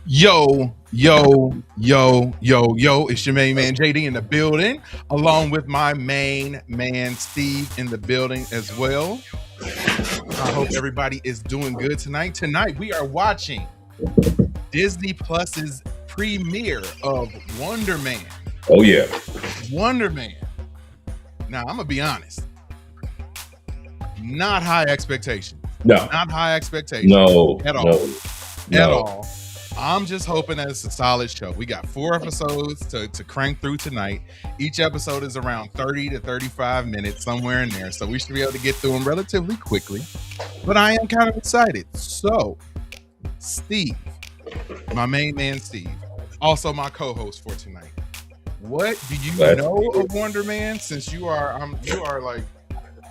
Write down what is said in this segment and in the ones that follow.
Yo, it's your main man JD in the building, along with my main man Steve in the building as well. I hope everybody is doing good tonight. Tonight we are watching Disney Plus's premiere of Wonder Man. Oh yeah. Wonder Man. Now I'm gonna be honest. Not high expectations. No. Not high expectations. No. At all. At all. I'm just hoping that it's a solid show. We got 4 episodes to crank through tonight. Each episode is around 30 to 35 minutes, somewhere in there. So we should be able to get through them relatively quickly. But I am kind of excited. So, Steve, my main man Steve, also my co-host for tonight. What do you know of Wonder Man? Since you are like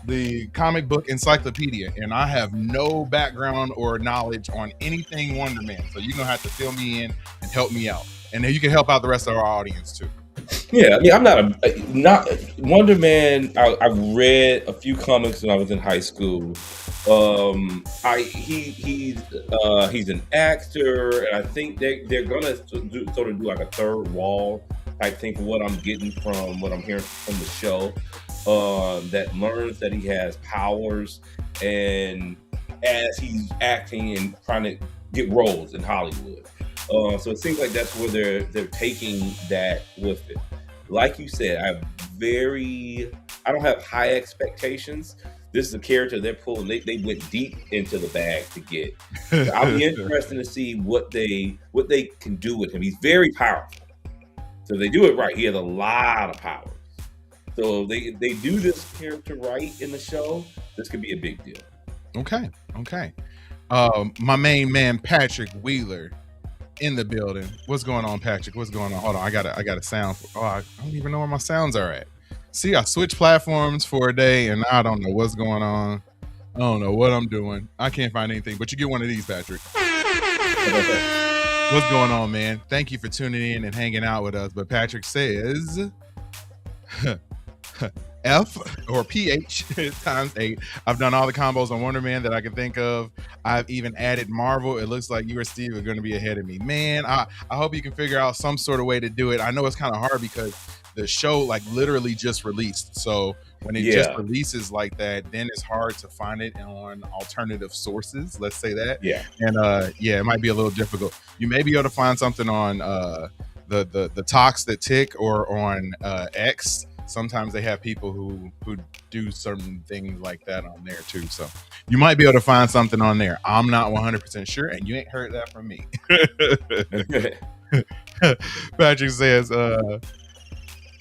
the comic book encyclopedia, and I have no background or knowledge on anything Wonder Man, so you're gonna have to fill me in and help me out, and then you can help out the rest of our audience too. Yeah, I mean, I'm not Wonder Man. I read a few comics when I was in high school. He's an actor, and I think they're gonna sort of do like a third wall type thing from what I'm getting from what I'm hearing from the show. That learns that he has powers, and as he's acting and trying to get roles in Hollywood. So it seems like that's where they're taking that with it. Like you said, I don't have high expectations. This is a character they're pulling. They went deep into the bag to get. So I'll be interested to see what they can do with him. He's very powerful. So if they do it right, he has a lot of power. So they do this character right in the show, this could be a big deal. Okay. My main man Patrick Wheeler in the building. What's going on, Patrick? What's going on? Hold on, I got a sound. I don't even know where my sounds are at. See, I switched platforms for a day, and I don't know what's going on. I don't know what I'm doing. I can't find anything. But you get one of these, Patrick. What's going on, man? Thank you for tuning in and hanging out with us. But Patrick says F or PH times 8. I've done all the combos on Wonder Man that I can think of. I've even added Marvel. It looks like you or Steve are going to be ahead of me. Man, I hope you can figure out some sort of way to do it. I know it's kind of hard because the show like literally just released. So when it just releases like that, then it's hard to find it on alternative sources. Let's say that. Yeah. And it might be a little difficult. You may be able to find something on the Talks That Tick or on X. Sometimes they have people who do certain things like that on there too. So you might be able to find something on there. I'm not 100% sure, and you ain't heard that from me. Patrick says,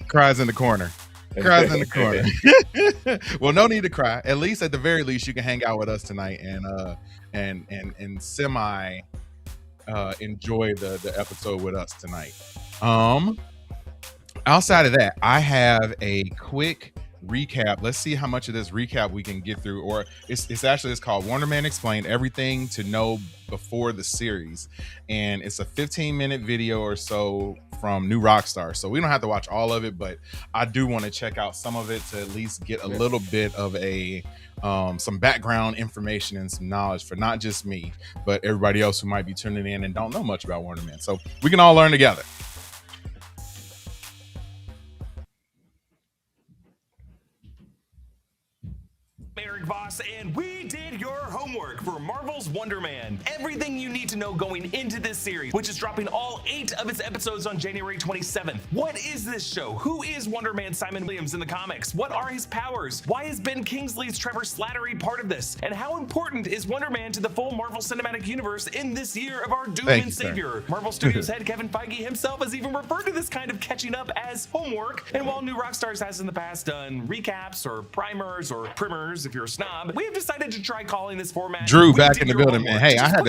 cries in the corner. Cries in the corner. Well, no need to cry. At least, at the very least, you can hang out with us tonight and semi enjoy the episode with us tonight. Outside of that, I have a quick recap. Let's see how much of this recap we can get through. Or it's called Wonder Man Explained, Everything to Know Before the Series. And it's a 15-minute video or so from New Rockstar. So we don't have to watch all of it, but I do want to check out some of it to at least get a little bit of some background information and some knowledge for not just me, but everybody else who might be tuning in and don't know much about Wonder Man. So we can all learn together. Voss, and we did your homework for Marvel's Wonder Man. Everything you need to know going into this series, which is dropping all 8 of its episodes on January 27th. What is this show? Who is Wonder Man Simon Williams in the comics? What are his powers? Why is Ben Kingsley's Trevor Slattery part of this? And how important is Wonder Man to the full Marvel Cinematic Universe in this year of our doom and savior? Marvel Studios head Kevin Feige himself has even referred to this kind of catching up as homework. And while New Rockstars has in the past done recaps or primers or primers if you're a snob, we have decided to try calling this format. Drew back in the building, man. Hey, I had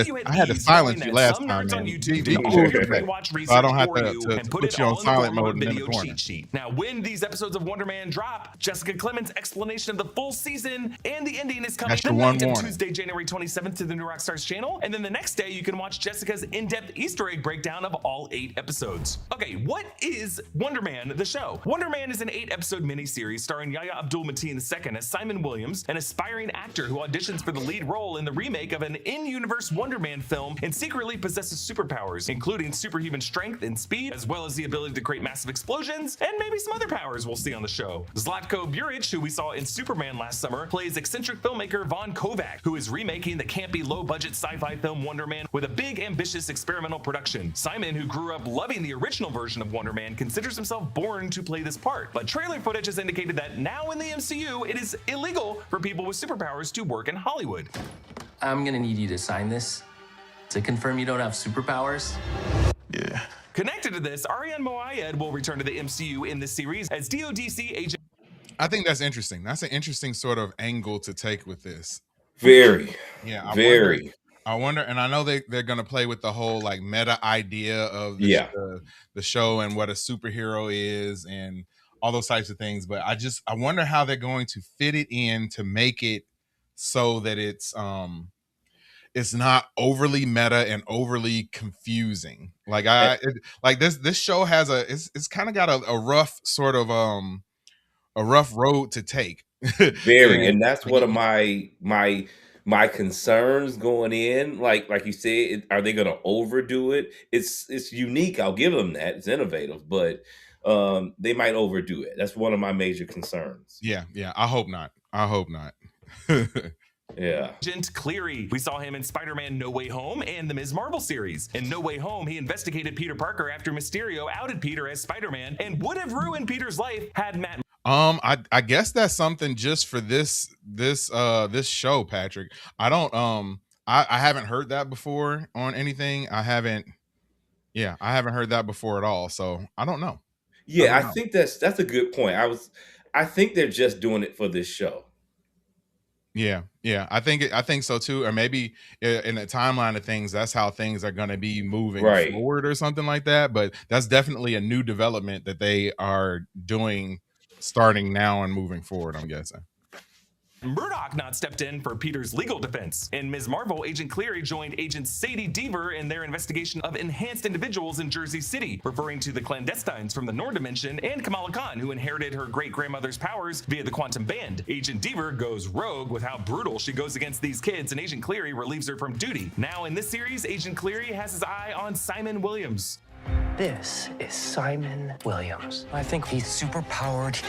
to silence you last time, man. So I don't have to put you on silent mode in the corner. Now, when these episodes of Wonder Man drop, Jessica Clement's explanation of the full season and the ending is coming the night of Tuesday, January 27th to the New Rockstars channel. And then the next day, you can watch Jessica's in-depth Easter egg breakdown of all 8 episodes. Okay, what is Wonder Man, the show? Wonder Man is an 8-episode miniseries starring Yahya Abdul-Mateen II as Simon Williams, an aspiring actor who auditions for the lead role role in the remake of an in-universe Wonder Man film and secretly possesses superpowers, including superhuman strength and speed, as well as the ability to create massive explosions, and maybe some other powers we'll see on the show. Zlatko Burić, who we saw in Superman last summer, plays eccentric filmmaker Von Kovac, who is remaking the campy, low-budget sci-fi film Wonder Man with a big, ambitious experimental production. Simon, who grew up loving the original version of Wonder Man, considers himself born to play this part, but trailer footage has indicated that now in the MCU, it is illegal for people with superpowers to work in Hollywood. I'm gonna need you to sign this to confirm you don't have superpowers. Yeah. Connected to this, Arian Moayed will return to the MCU in this series as DODC agent. I think that's interesting. That's an interesting sort of angle to take with this. Very. Yeah. Very. I wonder, and I know they're going to play with the whole like meta idea of the show and what a superhero is and all those types of things. But I wonder how they're going to fit it in to make it so that it's not overly meta and overly confusing. Like this show has it's kind of got a rough sort of a rough road to take. Very, and that's one of my concerns going in. Like you said, are they going to overdo it? It's unique. I'll give them that. It's innovative, but they might overdo it. That's one of my major concerns. Yeah. I hope not. Yeah. Agent Cleary. We saw him in Spider-Man No Way Home and the Ms. Marvel series. In No Way Home, he investigated Peter Parker after Mysterio outed Peter as Spider-Man and would have ruined Peter's life had Matt. I guess that's something just for this show, Patrick. I don't I haven't heard that before on anything. I haven't heard that before at all. So I don't know. Yeah, I think that's a good point. I think they're just doing it for this show. Yeah, I think so too. Or maybe in the timeline of things, that's how things are going to be moving forward or something like that. But that's definitely a new development that they are doing starting now and moving forward, I'm guessing. Murdoch not stepped in for Peter's legal defense. In Ms. Marvel, Agent Cleary joined Agent Sadie Deaver in their investigation of enhanced individuals in Jersey City, referring to the clandestines from the Nord Dimension and Kamala Khan, who inherited her great-grandmother's powers via the quantum band. Agent Deaver goes rogue with how brutal she goes against these kids, and Agent Cleary relieves her from duty. Now in this series, Agent Cleary has his eye on Simon Williams. This is Simon Williams. I think he's superpowered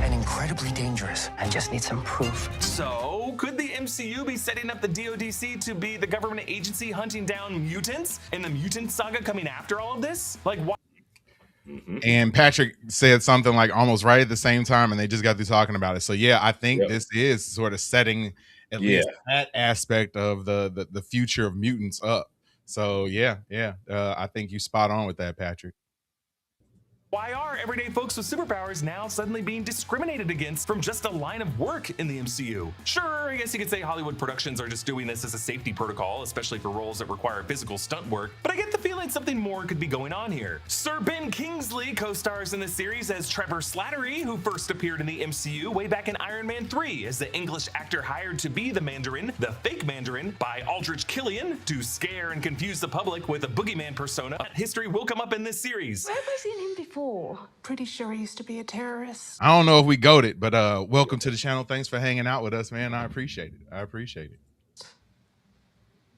and incredibly dangerous. I just need some proof. So, could the MCU be setting up the DODC to be the government agency hunting down mutants? And the mutant saga coming after all of this? Like, why? And Patrick said something like almost right at the same time, and they just got through talking about it. So yeah, I think this is sort of setting at least that aspect of the future of mutants up. So yeah. I think you spot on with that, Patrick. Why are everyday folks with superpowers now suddenly being discriminated against from just a line of work in the MCU? Sure, I guess you could say Hollywood productions are just doing this as a safety protocol, especially for roles that require physical stunt work, but I get the feeling something more could be going on here. Sir Ben Kingsley co-stars in this series as Trevor Slattery, who first appeared in the MCU way back in Iron Man 3 as the English actor hired to be the Mandarin, the fake Mandarin, by Aldrich Killian to scare and confuse the public with a boogeyman persona. That history will come up in this series. Where have I seen him before? Pretty sure he used to be a terrorist. I don't know if we goat it, but welcome to the channel. Thanks for hanging out with us, man. I appreciate it.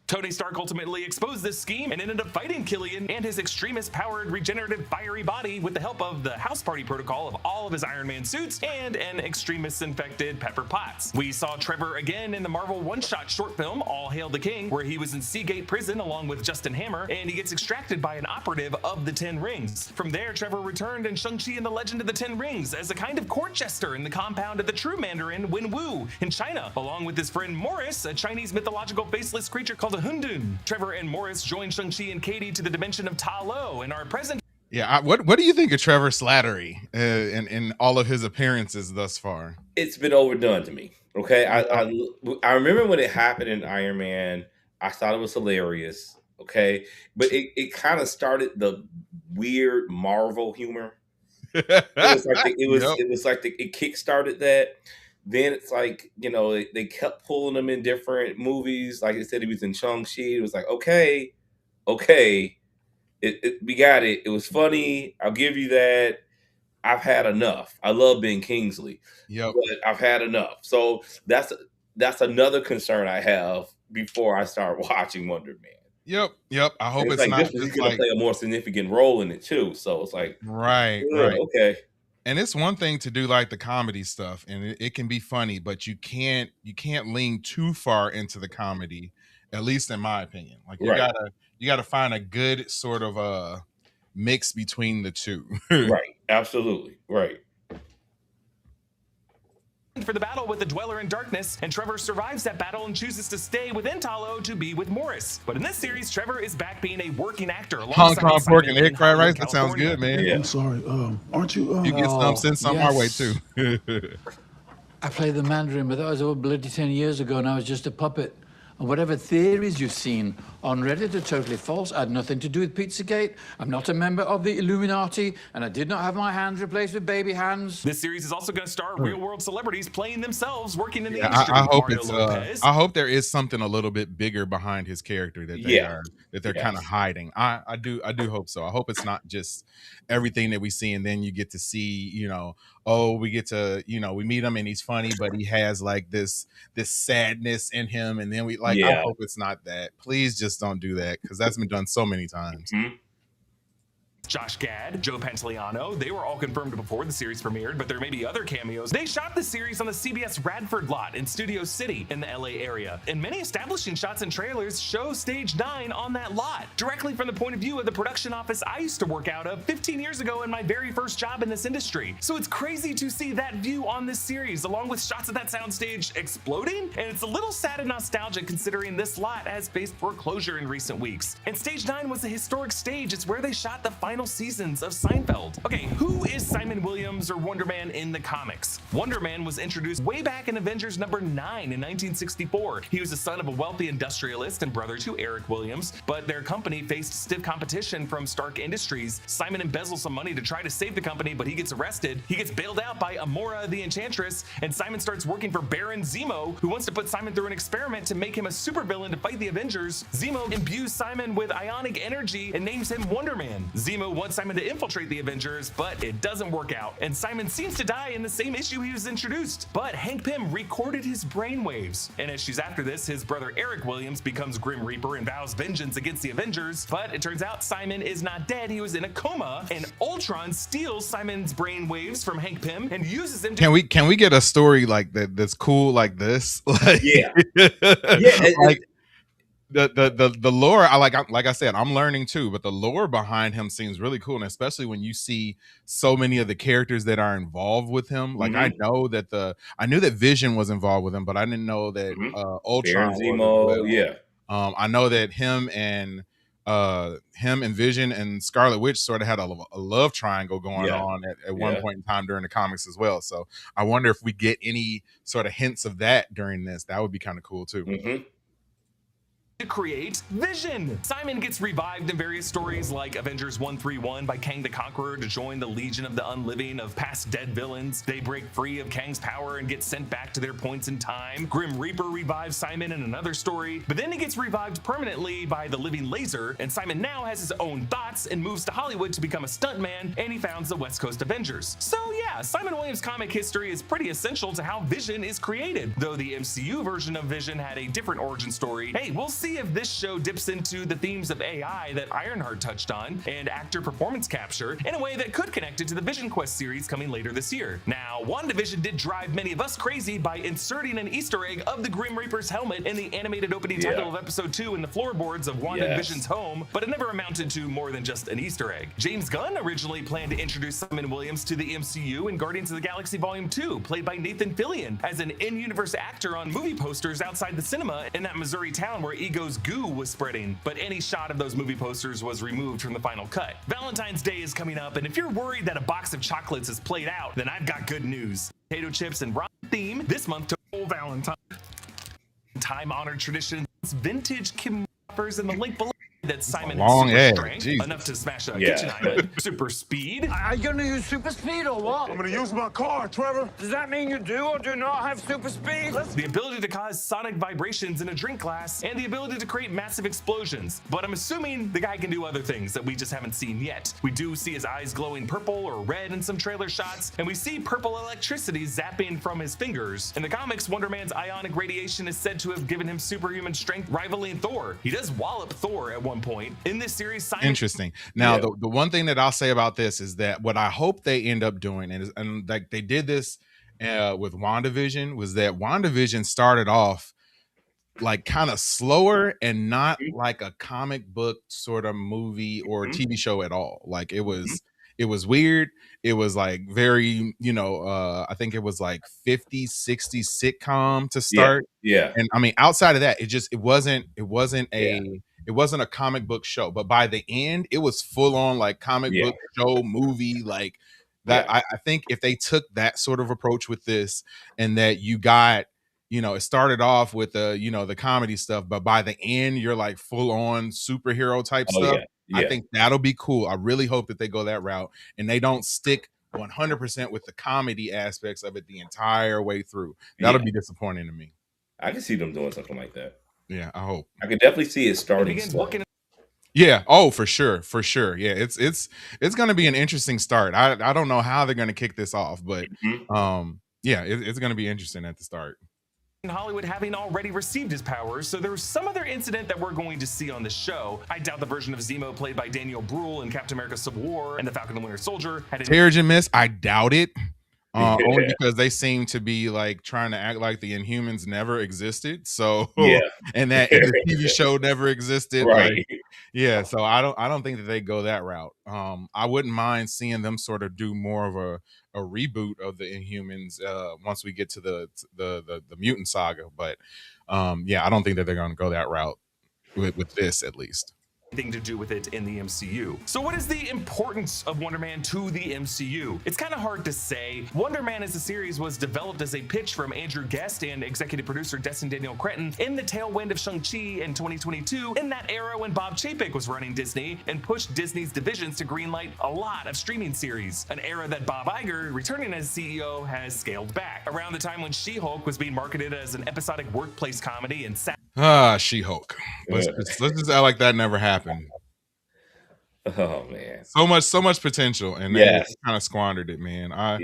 Tony Stark ultimately exposed this scheme and ended up fighting Killian and his extremist-powered regenerative fiery body with the help of the House Party protocol of all of his Iron Man suits and an extremist-infected Pepper Potts. We saw Trevor again in the Marvel one-shot short film All Hail the King, where he was in Seagate Prison along with Justin Hammer, and he gets extracted by an operative of the Ten Rings. From there, Trevor returned in Shang-Chi and the Legend of the Ten Rings as a kind of court jester in the compound of the true Mandarin Wen Wu in China, along with his friend Morris, a Chinese mythological faceless creature called a Hundun. Trevor and Morris joined Shang-Chi and Katie to the dimension of Ta Lo and are present. Yeah, what do you think of Trevor Slattery in all of his appearances thus far? It's been overdone to me. Okay, I remember when it happened in Iron Man. I thought it was hilarious. Okay, but it kind of started the weird Marvel humor. It was like it kickstarted that. Then it's like, they kept pulling him in different movies. Like I said, he was in Shang-Chi. It was like, okay, we got it. It was funny. I'll give you that. I've had enough. I love Ben Kingsley, but I've had enough. So that's another concern I have before I start watching Wonder Man. Yep. I hope it's like not this was just going to like play a more significant role in it too. So it's like, right. okay. And it's one thing to do like the comedy stuff, and it can be funny, but you can't lean too far into the comedy, at least in my opinion. Like you gotta find a good sort of mix between the two. Right. Absolutely. Right. For the battle with the Dweller in Darkness, and Trevor survives that battle and chooses to stay within Talo to be with Morris. But in this series, Trevor is back being a working actor. Hong Kong pork and egg fried rice. That sounds good, man. Yeah. I'm sorry. Aren't you? You get some, send some our way too. I played the Mandarin, but that was over bloody 10 years ago, and I was just a puppet. And whatever theories you've seen on Reddit are totally false. I had nothing to do with Pizzagate. I'm not a member of the Illuminati, and I did not have my hands replaced with baby hands. This series is also going to star real-world celebrities playing themselves, working in the industry. I hope Mario it's. Lopez. I hope there is something a little bit bigger behind his character that they're kind of hiding. I do hope so. I hope it's not just everything that we see, and then you get to see, we get to, we meet him and he's funny, but he has like this sadness in him, and then we like. I hope it's not that. Please just don't do that, because that's been done so many times. Mm-hmm. Josh Gad, Joe Pantoliano, they were all confirmed before the series premiered, but there may be other cameos. They shot the series on the CBS Radford lot in Studio City in the LA area, and many establishing shots and trailers show Stage 9 on that lot, directly from the point of view of the production office I used to work out of 15 years ago in my very first job in this industry. So it's crazy to see that view on this series, along with shots of that soundstage exploding, and it's a little sad and nostalgic considering this lot has faced foreclosure in recent weeks. And Stage 9 was a historic stage. It's where they shot the final seasons of Seinfeld. Okay, who is Simon Williams or Wonder Man in the comics? Wonder Man was introduced way back in Avengers number 9 in 1964. He was the son of a wealthy industrialist and brother to Eric Williams, but their company faced stiff competition from Stark Industries. Simon embezzles some money to try to save the company, but he gets arrested. He gets bailed out by Amora the Enchantress, and Simon starts working for Baron Zemo, who wants to put Simon through an experiment to make him a supervillain to fight the Avengers. Zemo imbues Simon with ionic energy and names him Wonder Man. Zemo wants Simon to infiltrate the Avengers, but it doesn't work out, and Simon seems to die in the same issue he was introduced. But Hank Pym recorded his brainwaves, and issues after this, his brother Eric Williams becomes Grim Reaper and vows vengeance against the Avengers. But it turns out Simon is not dead, he was in a coma, and Ultron steals Simon's brainwaves from Hank Pym and uses them to— Can we get a story like that's cool like this? Like, like the lore, like I said, I'm learning too, but the lore behind him seems really cool, and especially when you see so many of the characters that are involved with him. Like I knew that Vision was involved with him, but I didn't know that Ultron was Zemo, I know that him and Vision and Scarlet Witch sort of had a love triangle going on at one point in time during the comics as well. So I wonder if we get any sort of hints of that during this. That would be kind of cool too. To create Vision. Simon gets revived in various stories like Avengers 131 by Kang the Conqueror to join the Legion of the Unliving of past dead villains. They break free of Kang's power and get sent back to their points in time. Grim Reaper revives Simon in another story, but then he gets revived permanently by the Living Laser, and Simon now has his own thoughts and moves to Hollywood to become a stuntman, and he founds the West Coast Avengers. So yeah, Simon Williams' comic history is pretty essential to how Vision is created. Though the MCU version of Vision had a different origin story, hey, we'll see if this show dips into the themes of AI that Ironheart touched on and actor performance capture in a way that could connect it to the Vision Quest series coming later this year. Now, WandaVision did drive many of us crazy by inserting an Easter egg of the Grim Reaper's helmet in the animated opening title of episode 2 in the floorboards of Wanda and Vision's home, but it never amounted to more than just an Easter egg. James Gunn originally planned to introduce Simon Williams to the MCU in Guardians of the Galaxy Volume 2, played by Nathan Fillion, as an in-universe actor on movie posters outside the cinema in that Missouri town where Ego's goo was spreading, but any shot of those movie posters was removed from the final cut. Valentine's Day is coming up, and if you're worried that a box of chocolates is played out, then I've got good news. Potato chips and ramen theme this month to Valentine. Time-honored traditions, vintage Kim offers in the link below. that Simon has long super ad, strength, Jesus. enough to smash a Yeah. kitchen island, super speed. Are you gonna use super speed or what? I'm gonna use my car, Trevor. Does that mean you do or do not have super speed? The ability to cause sonic vibrations in a drink glass, and the ability to create massive explosions. But I'm assuming the guy can do other things that we just haven't seen yet. We do see his eyes glowing purple or red in some trailer shots, and we see purple electricity zapping from his fingers. In the comics, Wonder Man's ionic radiation is said to have given him superhuman strength rivaling Thor. He does wallop Thor at one point. In this series, Simon... Interesting. Now, Yeah. the one thing that I'll say about this is that what I hope they end up doing, and like they did this with WandaVision, was that WandaVision started off like kind of slower and not like a comic book sort of movie or TV show at all. Like it was weird. It was like very, I think it was like 50s, 60s sitcom to start. Yeah. And I mean, outside of that, it wasn't a comic book show, but by the end, it was full on like comic book show movie. Like that, I think if they took that sort of approach with this, and that you got, it started off with the comedy stuff, but by the end, you're like full on superhero type stuff. Yeah. I think that'll be cool. I really hope that they go that route and they don't stick 100% with the comedy aspects of it the entire way through. That'll be disappointing to me. I can see them doing something like that. Yeah, I hope. I could definitely see it starting slow. Yeah. Oh, for sure. Yeah. It's going to be an interesting start. I don't know how they're going to kick this off, but it's going to be interesting at the start. In Hollywood having already received his powers, so there's some other incident that we're going to see on the show. I doubt the version of Zemo played by Daniel Bruhl in Captain America Civil War and the Falcon and Winter Soldier had an Terrigen Mist, I doubt it. Only because they seem to be like trying to act like the Inhumans never existed. So and that the TV show never existed. Right. Like, so I don't think that they go that route. I wouldn't mind seeing them sort of do more of a reboot of the Inhumans once we get to the mutant saga. But I don't think that they're gonna go that route with this, at least. Thing to do with it in the MCU. So what is the importance of Wonder Man to the MCU? It's kind of hard to say. Wonder Man as a series was developed as a pitch from Andrew Guest and executive producer Destin Cretton in the tailwind of Shang-Chi in 2022, in that era when Bob Chapek was running Disney and pushed Disney's divisions to greenlight a lot of streaming series, an era that Bob Iger, returning as CEO, has scaled back. Around the time when She-Hulk was being marketed as an episodic workplace comedy and She-Hulk. Let's just act like that never happened. Oh man, so much potential, and they kind of squandered it, man. I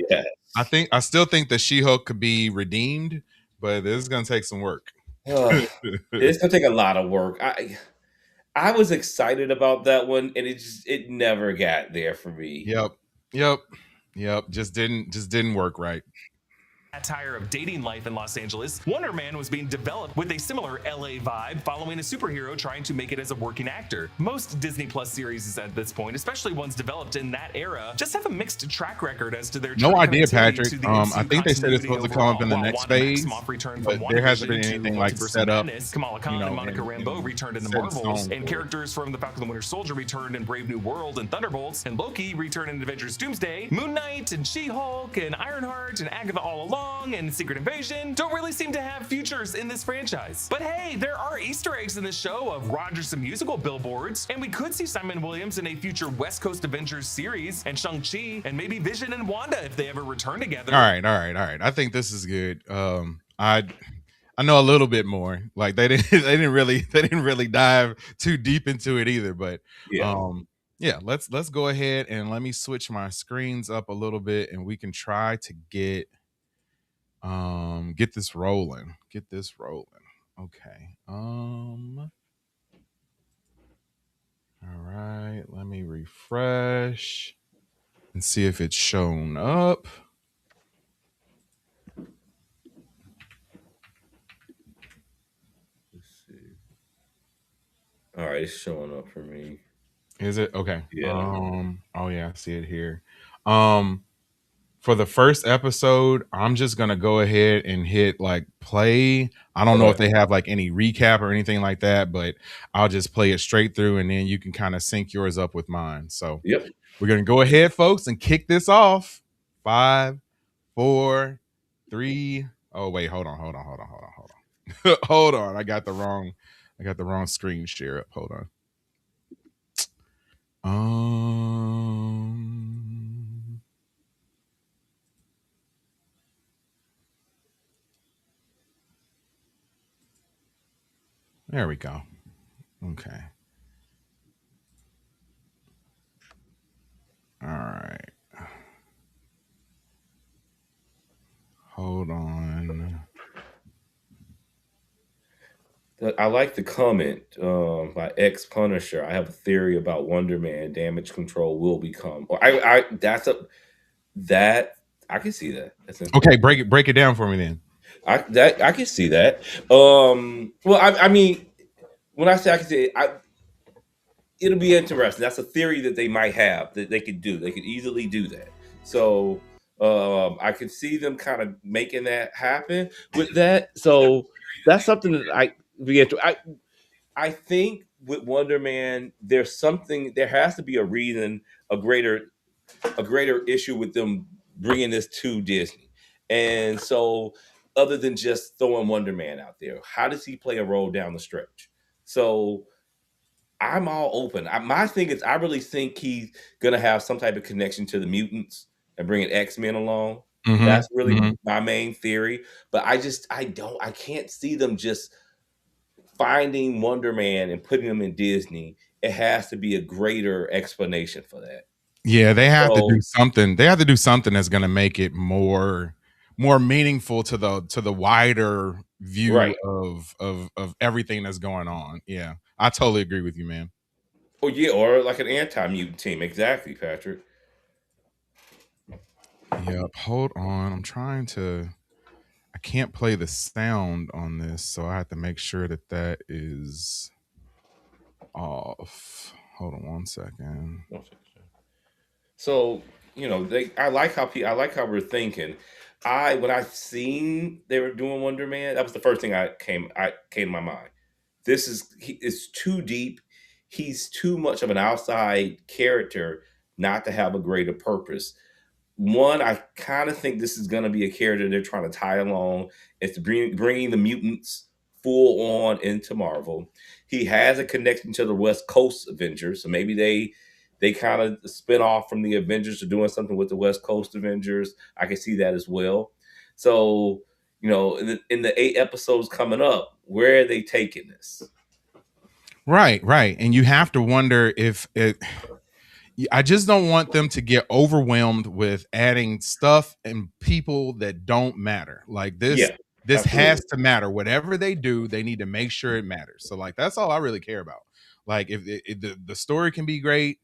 still think that She-Hulk could be redeemed, but this is gonna take some work. It's gonna take a lot of work. I was excited about that one, and it never got there for me. Yep. Just didn't work right. Satire of dating life in Los Angeles, Wonder Man was being developed with a similar LA vibe, following a superhero trying to make it as a working actor. Most Disney Plus series at this point, especially ones developed in that era, just have a mixed track record as to their no idea, Patrick. I think they said it's supposed to come up in the next phase, but there hasn't been anything like set up. Kamala Khan and Monica Rambeau returned in the Marvels, and characters from the Falcon and the Winter Soldier returned in Brave New World and Thunderbolts, and Loki returned in Avengers Doomsday. Moon Knight and She-Hulk and Ironheart and Agatha All Along and Secret Invasion don't really seem to have futures in this franchise. But hey, there are Easter eggs in this show of Rogers the Musical billboards, and we could see Simon Williams in a future West Coast Avengers series, and Shang-Chi, and maybe Vision and Wanda if they ever return together. All right. I think this is good. I know a little bit more. Like they didn't really dive too deep into it either, but let's go ahead and let me switch my screens up a little bit, and we can try to get this rolling. Okay. All right, let me refresh and see if it's shown up. Let's see. All right, it's showing up for me. Is it? Okay. Yeah. Oh yeah, I see it here. For the first episode, I'm just gonna go ahead and hit like play. I don't know if they have like any recap or anything like that, but I'll just play it straight through, and then you can kind of sync yours up with mine. So we're gonna go ahead, folks, and kick this off. 5, 4, 3. Oh wait, hold on. Hold on. I got the wrong screen share up. Hold on. There we go. Okay. All right. Hold on. I like the comment by X Punisher. I have a theory about Wonder Man. Damage control will become. Or I can see that. That's Okay, break it down for me then. I can see that. Well, I mean, when I say I can see it, it'll be interesting. That's a theory that they might have that they could do. They could easily do that. So I could see them kind of making that happen with that. So that's something that I think with Wonder Man, there has to be a reason, a greater issue with them bringing this to Disney. And so, other than just throwing Wonder Man out there, how does he play a role down the stretch? So, I'm all open. My thing is, I really think he's gonna have some type of connection to the mutants and bringing X-Men along. Mm-hmm. That's really my main theory. But I can't see them just finding Wonder Man and putting him in Disney. It has to be a greater explanation for that. Yeah, they have to do something. They have to do something that's going to make it more meaningful to the wider view of everything that's going on. Yeah, I totally agree with you, man. Oh yeah, or like an anti-mutant team. Exactly, Patrick. Yep. Hold on. I'm trying to. I can't play the sound on this, so I have to make sure that is off. Hold on 1 second. So I like how we're thinking. When I seen they were doing Wonder Man, that was the first thing came to my mind. It's too deep. He's too much of an outside character not to have a greater purpose. One, I kind of think this is going to be a character they're trying to tie along. It's bringing the mutants full on into Marvel. He has a connection to the West Coast Avengers, so maybe they kind of spin off from the Avengers or doing something with the West Coast Avengers. I can see that as well. So, in the 8 episodes coming up, where are they taking this? Right. And you have to wonder if I just don't want them to get overwhelmed with adding stuff and people that don't matter. Like this, this absolutely. has to matter. Whatever they do, they need to make sure it matters. So like, that's all I really care about. Like if the story can be great,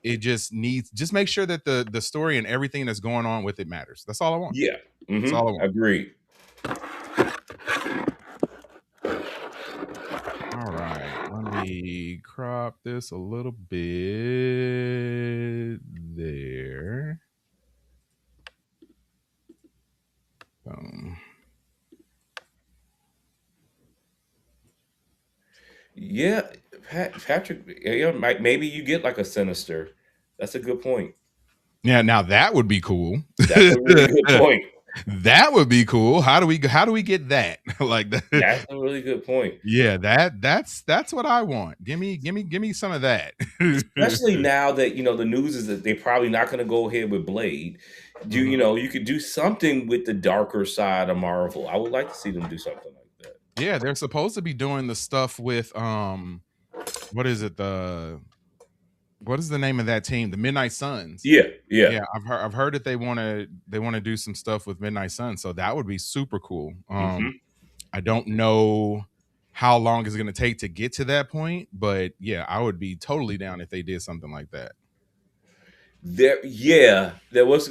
it just make sure that the story and everything that's going on with it matters. That's all I want. Yeah. That's all I want. Agreed. All right, let me crop this a little bit there. Yeah, Patrick, maybe you get like a Sinister. That's a good point. Yeah, now that would be cool. That's a really good point. That would be cool. How do we get that? Like that? That's a really good point. Yeah, that's what I want. Give me some of that. Especially now that the news is that they're probably not going to go ahead with Blade. You could do something with the darker side of Marvel. I would like to see them do something like that. Yeah, they're supposed to be doing the stuff with what is it? What is the name of that team? The Midnight Suns. Yeah. I've heard that they want to do some stuff with Midnight Suns, so that would be super cool. I don't know how long it's going to take to get to that point, but yeah, I would be totally down if they did something like that. There was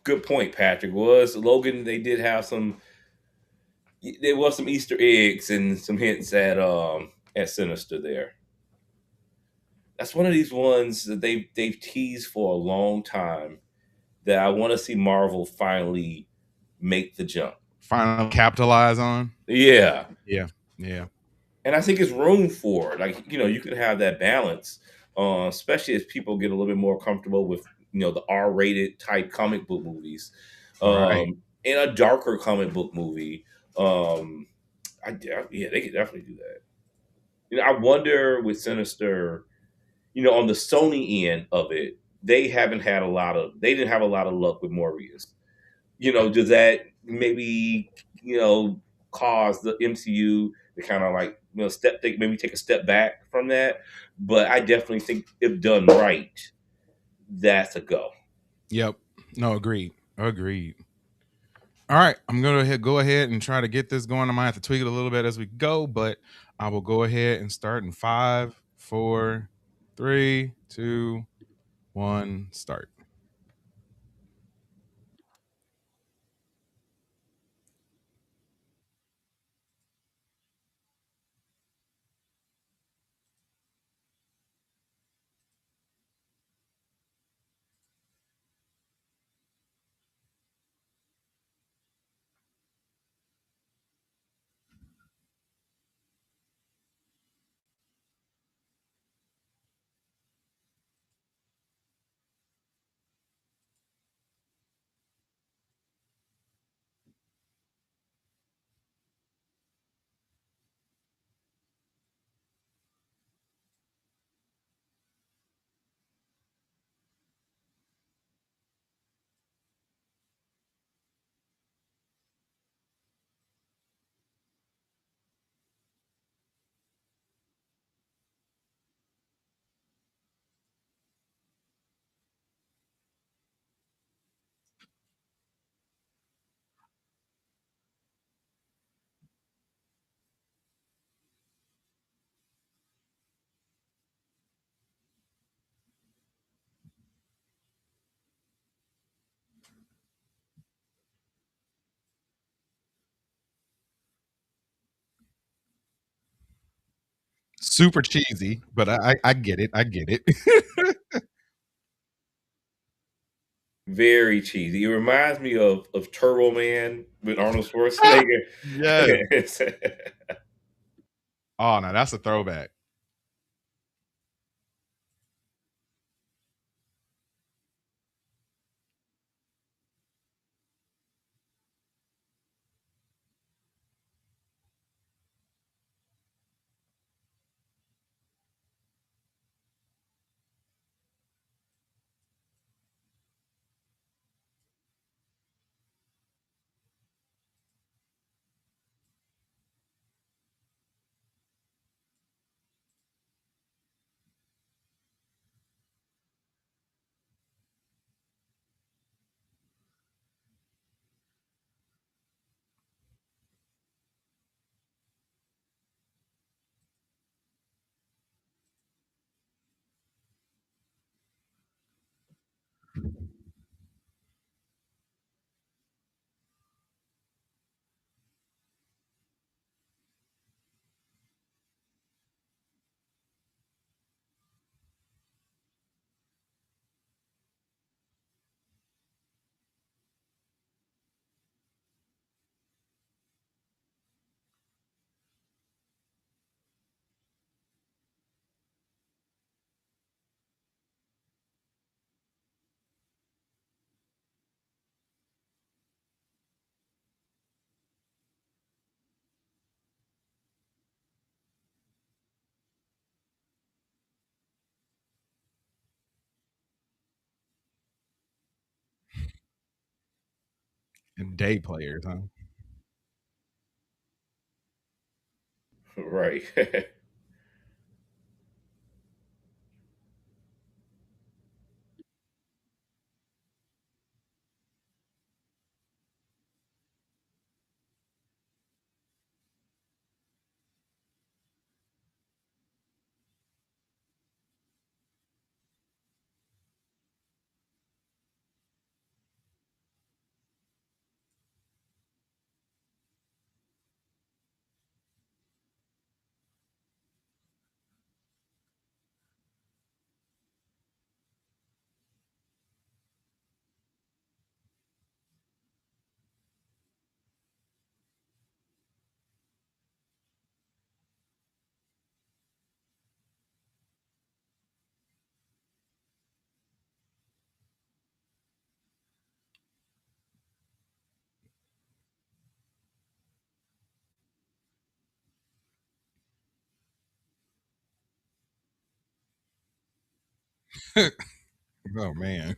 good point, Patrick. Was Logan? They did have some. There was some Easter eggs and some hints at Sinister there. That's one of these ones that they've teased for a long time that I want to see Marvel finally make the jump. Finally capitalize on. Yeah. And I think it's room for it. Like, you can have that balance, especially as people get a little bit more comfortable with, the R-rated type comic book movies. In a darker comic book movie. They could definitely do that. I wonder with Sinister, on the Sony end of it, they didn't have a lot of luck with Morbius. Does that maybe, cause the MCU to kind of like maybe take a step back from that. But I definitely think if done right, that's a go. Yep. No, agreed. Agreed. All right, I'm gonna go ahead and try to get this going. I might have to tweak it a little bit as we go, but I will go ahead and start in 5, 4, 3, 2, 1, start. Super cheesy, but I get it. I get it. Very cheesy. It reminds me of Turbo Man with Arnold Schwarzenegger. Yes. Oh no, that's a throwback. And day players, huh? Right. Oh man.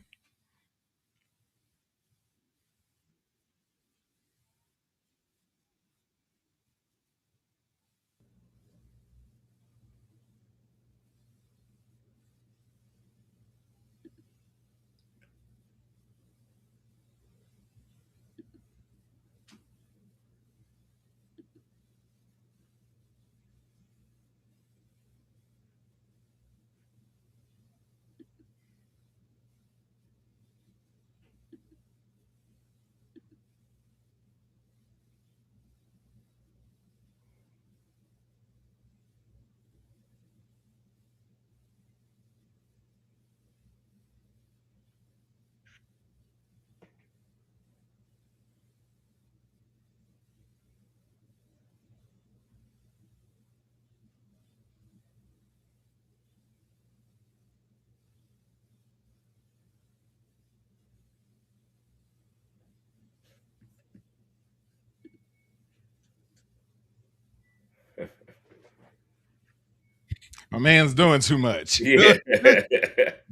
My man's doing too much. Yeah.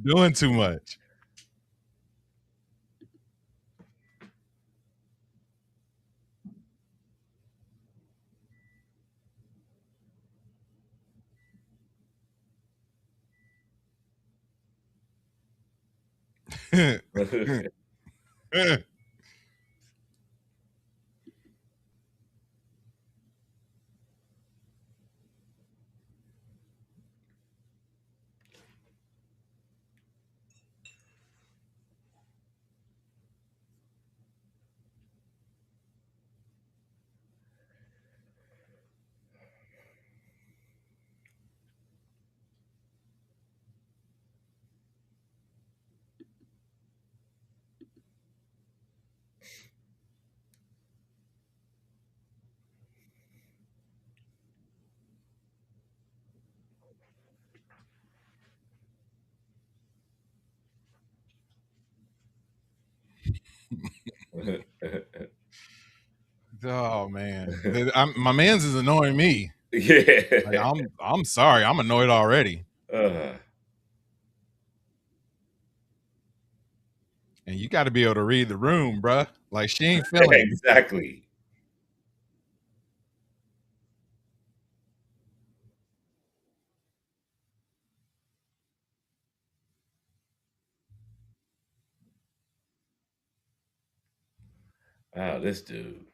Doing too much. Oh man, my man's is annoying me. Yeah. Like, I'm sorry, I'm annoyed already. Uh, And you got to be able to read the room, bruh. Like, she ain't feeling you. exactly. Wow, this dude.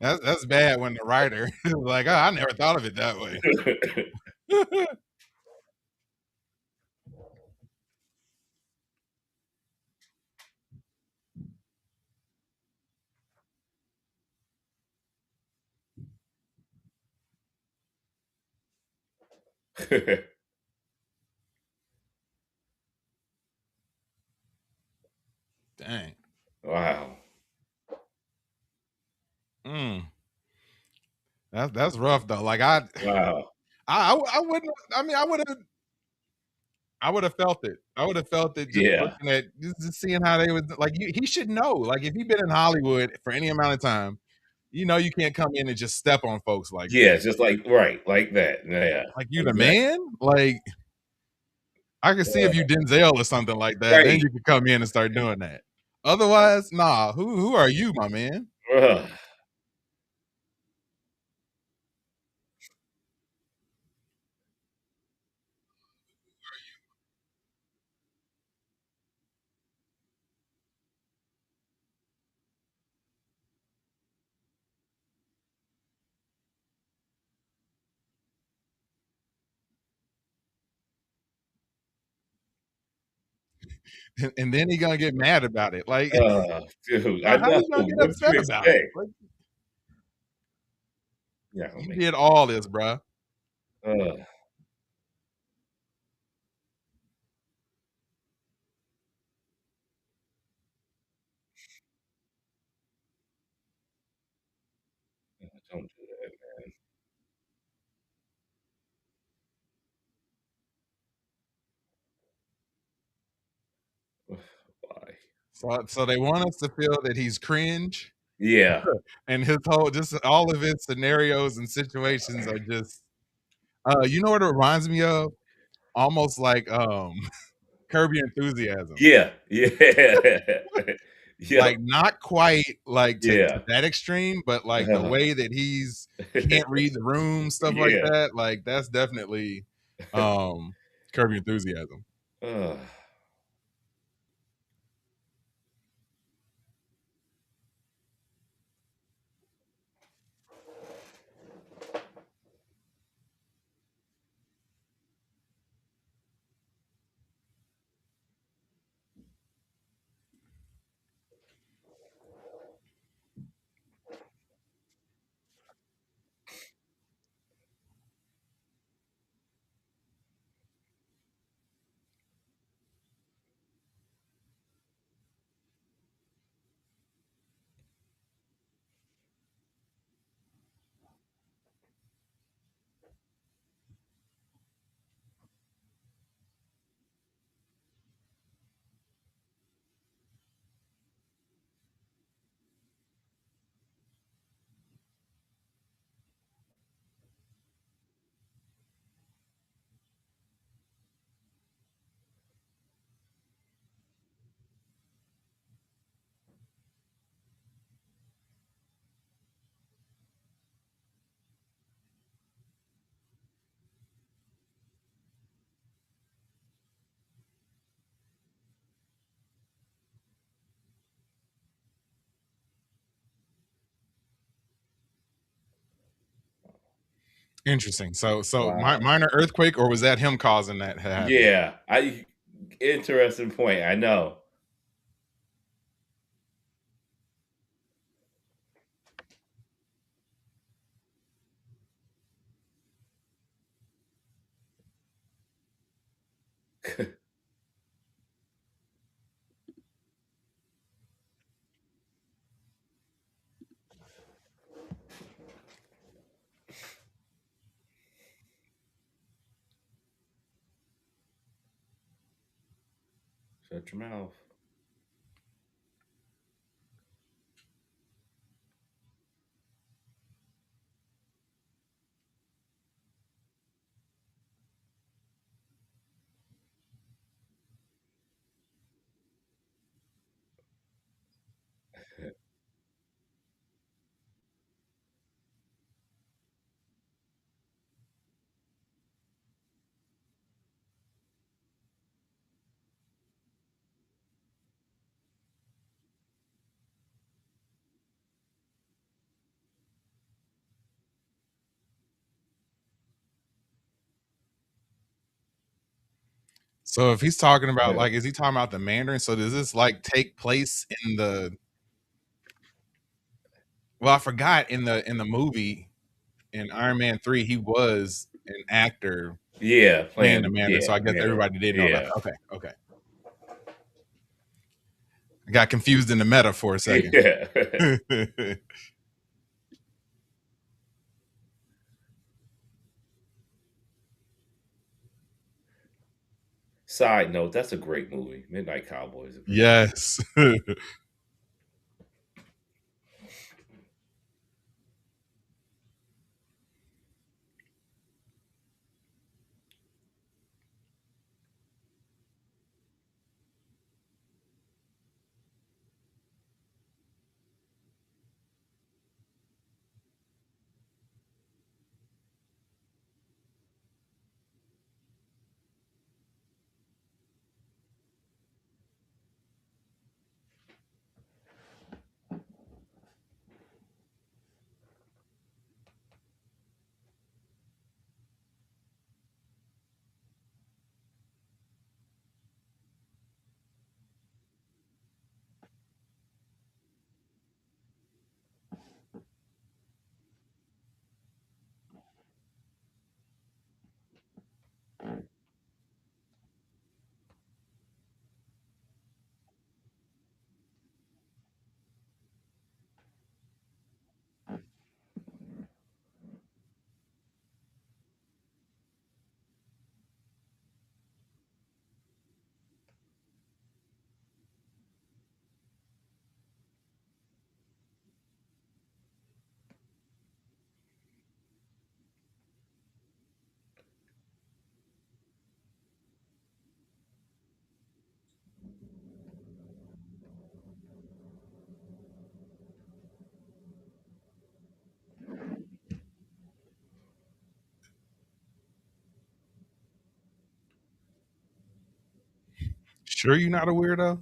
That's bad when the writer is like, oh, I never thought of it that way. Dang. Wow. That's rough though. Like Wow. I wouldn't. I mean, I would have felt it. I would have felt it just Yeah. looking at just seeing how they would like. He should know. Like, if he'd been in Hollywood for any amount of time, you know, you can't come in and just step on folks like Yeah, that. just like right, like that. Yeah. Like, you the Exactly. man. Like, I could see if you Denzel or something like that, then Right. you could come in and start doing that. Otherwise, nah. Who are you, my man? Ugh. And then he gonna get mad about it. Like, Dude, I how know. you gonna get What did upset you about it? expect? Like, Yeah, you man. did all this, bruh. Don't do that, man. Why? So they want us to feel that he's cringe, Yeah. and his whole just all of his scenarios and situations are just you know what it reminds me of? Almost like Curb Your Enthusiasm. Yeah. Yeah. Like, Yep. not quite like to Yeah. that extreme, but like the way that he's can't read the room, stuff like Yeah. that. Like, that's definitely Curb Your Enthusiasm. Ugh. Interesting. So Wow. minor earthquake, or was that him causing that to happen? Yeah, interesting point. I know. Shut your mouth. So if he's talking about, like, is he talking about the Mandarin? So does this like take place in the? Well, I forgot in the movie in Iron Man 3, he was an actor Yeah, playing the playing. Mandarin. So Yeah, I guess yeah, everybody did know about yeah, that. Okay, okay. I got confused in the meta for a second. yeah. Side note: that's a great movie. Midnight Cowboy is a great movie. Yes. Sure, you're not a weirdo?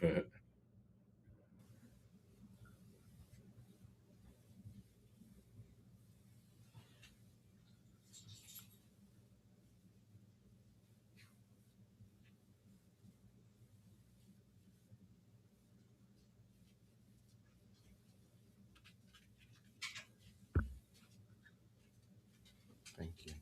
Thank you.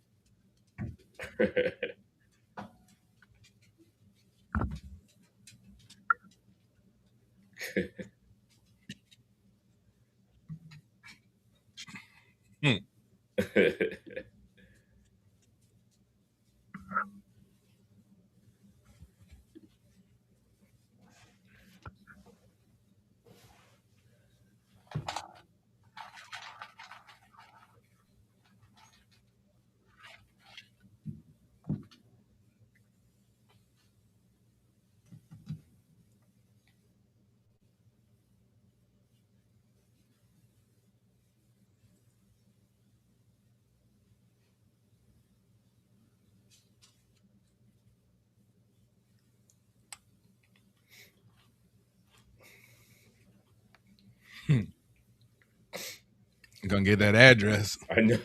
I'm gonna get that address. I know.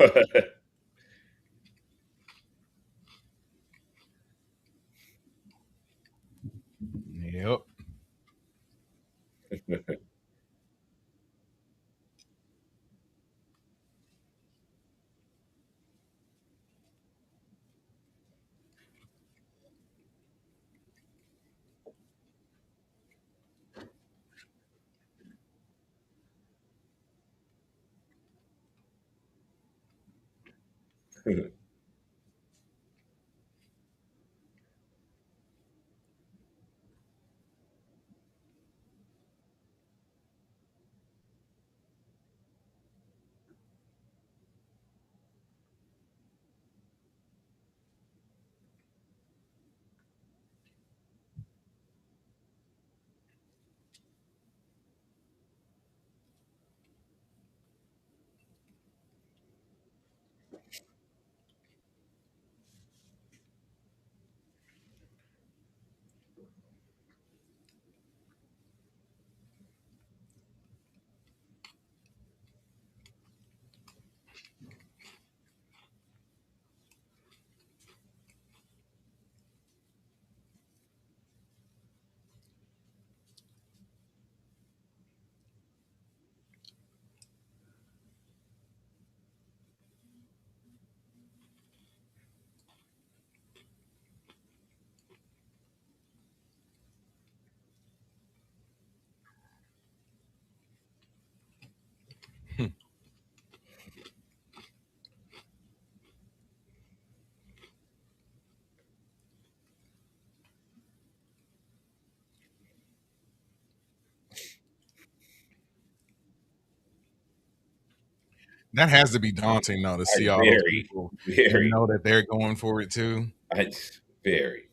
Yep. That has to be daunting, though, to see all those people and know that they're going for it too. Very.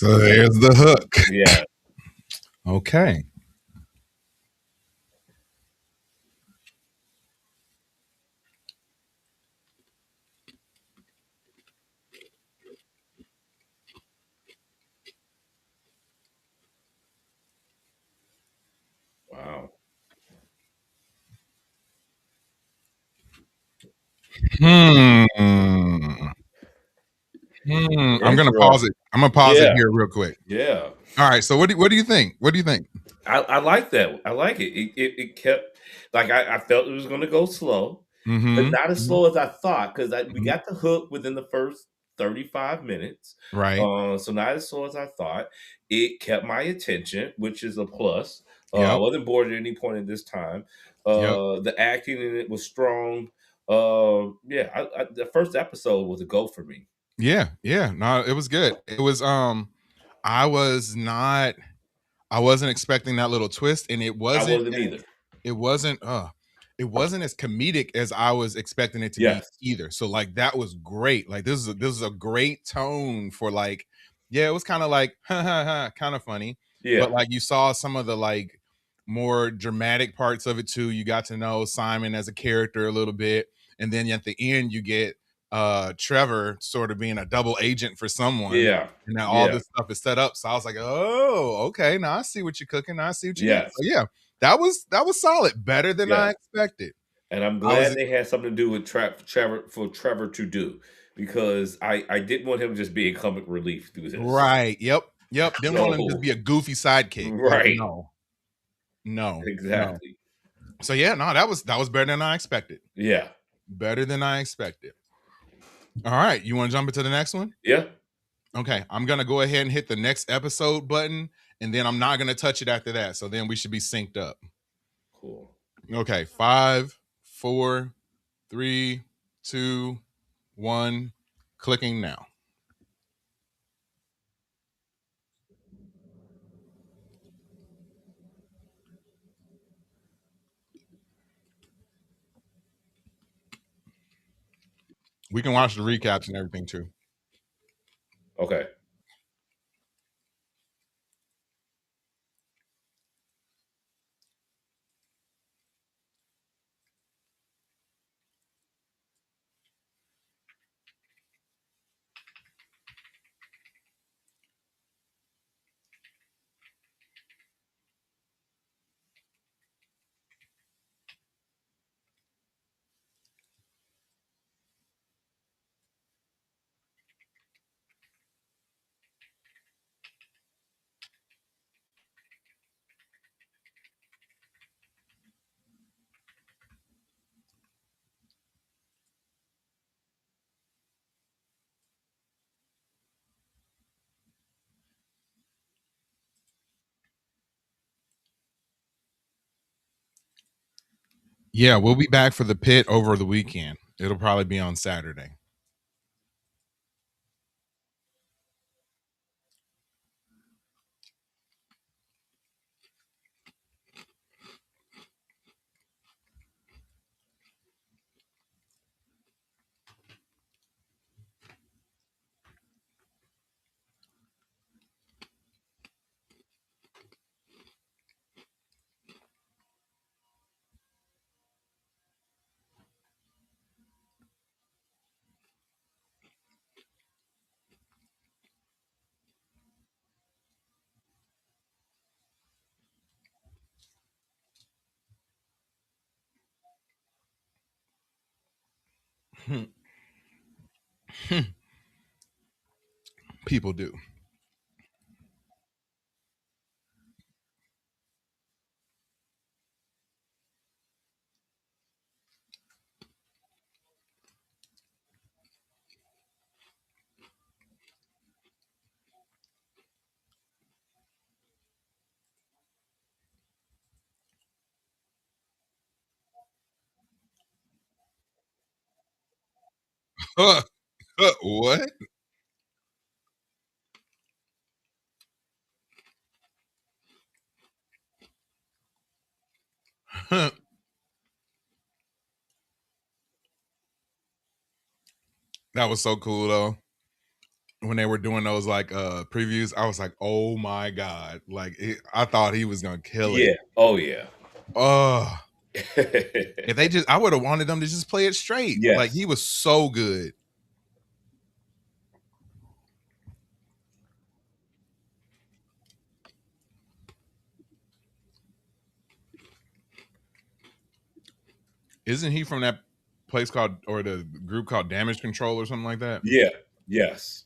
So there's the hook. Yeah. Okay. Wow. I'm gonna pause it. I'm gonna pause it here real quick. Yeah. All right. So what do you think? What do you think? I like that. I like it. It kept like I felt it was going to go slow, but not as slow as I thought because we got the hook within the first 35 minutes. Right. So not as slow as I thought. It kept my attention, which is a plus. I Yep. wasn't bored at any point at this time. Yep. The acting in it was strong. The first episode was a go for me. Yeah. No, it was good. It was I wasn't expecting that little twist, and it wasn't. I wasn't either. It wasn't as comedic as I was expecting it to be either. So like that was great. Like this is a great tone for like, yeah, it was kind of like kind of funny. Yeah. But like you saw some of the like more dramatic parts of it too. You got to know Simon as a character a little bit, and then at the end you get Trevor sort of being a double agent for someone. Yeah. And now all this stuff is set up. So I was like, oh, okay. Now I see what you're cooking. Now I see what you did. So yeah, that was solid. Better than I expected. And I'm glad they had something to do with Trevor to do, because I didn't want him to just be a comic relief through this. Right. Yep. Didn't want him to just be a goofy sidekick. Right. No. Exactly. No. So yeah, no, that was better than I expected. Yeah. Better than I expected. All right. You want to jump into the next one? Yeah. Okay. I'm going to go ahead and hit the next episode button, and then I'm not going to touch it after that. So then we should be synced up. Cool. Okay. 5, 4, 3, 2, 1. Clicking now. We can watch the recaps and everything too. Okay. Yeah, we'll be back for the pit over the weekend. It'll probably be on Saturday. People do. What? That was so cool though. when they were doing those like previews, I was like, oh my god, like I thought he was gonna kill it. Yeah. Oh yeah. Oh, if they just, I would have wanted them to just play it straight. Yes. Like he was so good. Isn't he from that place called, or the group called Damage Control or something like that? Yeah. Yes.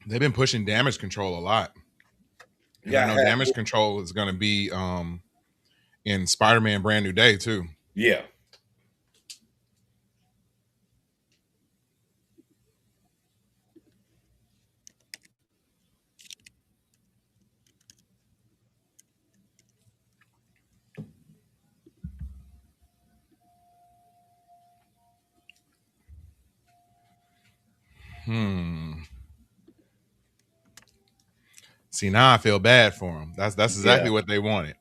They've been pushing Damage Control a lot. And Yeah. I know Damage Control is going to be in Spider-Man Brand New Day too. Yeah. See, now I feel bad for him. That's exactly what they wanted.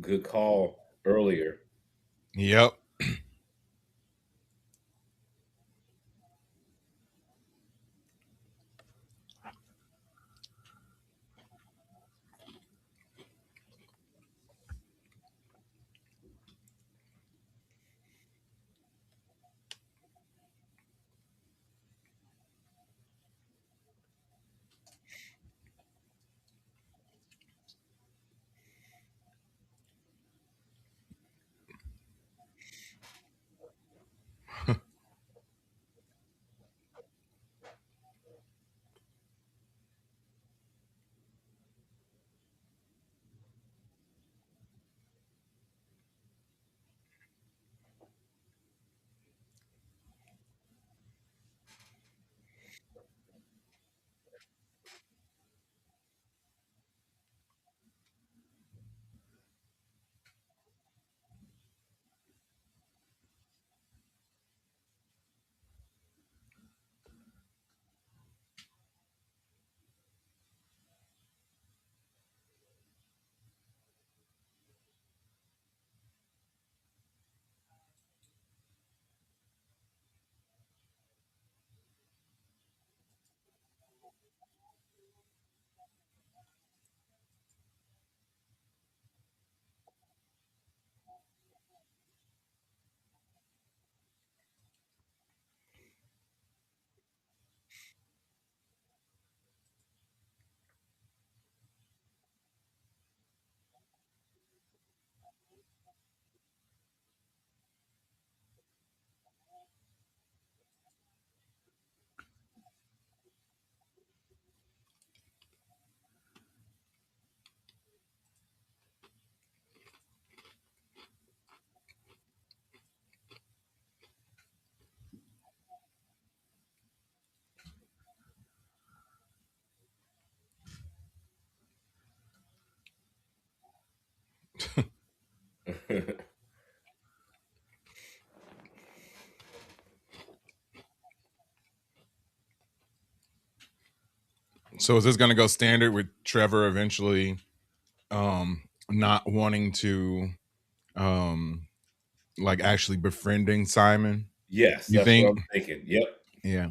Good call earlier. Yep. So is this going to go standard with Trevor eventually not wanting to like actually befriending Simon? Yes, You that's what think? I'm thinking. Yep. Yeah.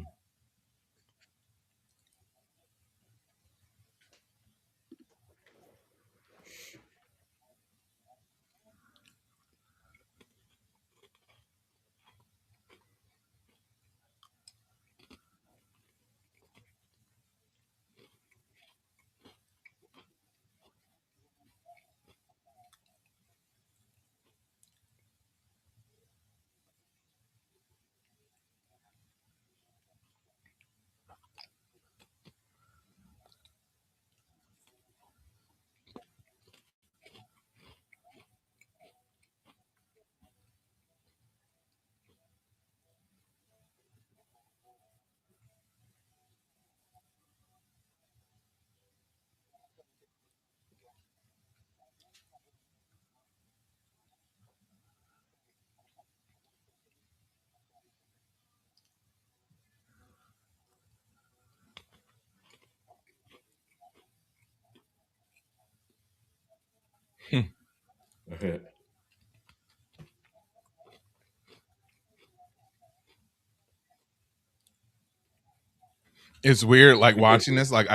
It's weird like watching this, like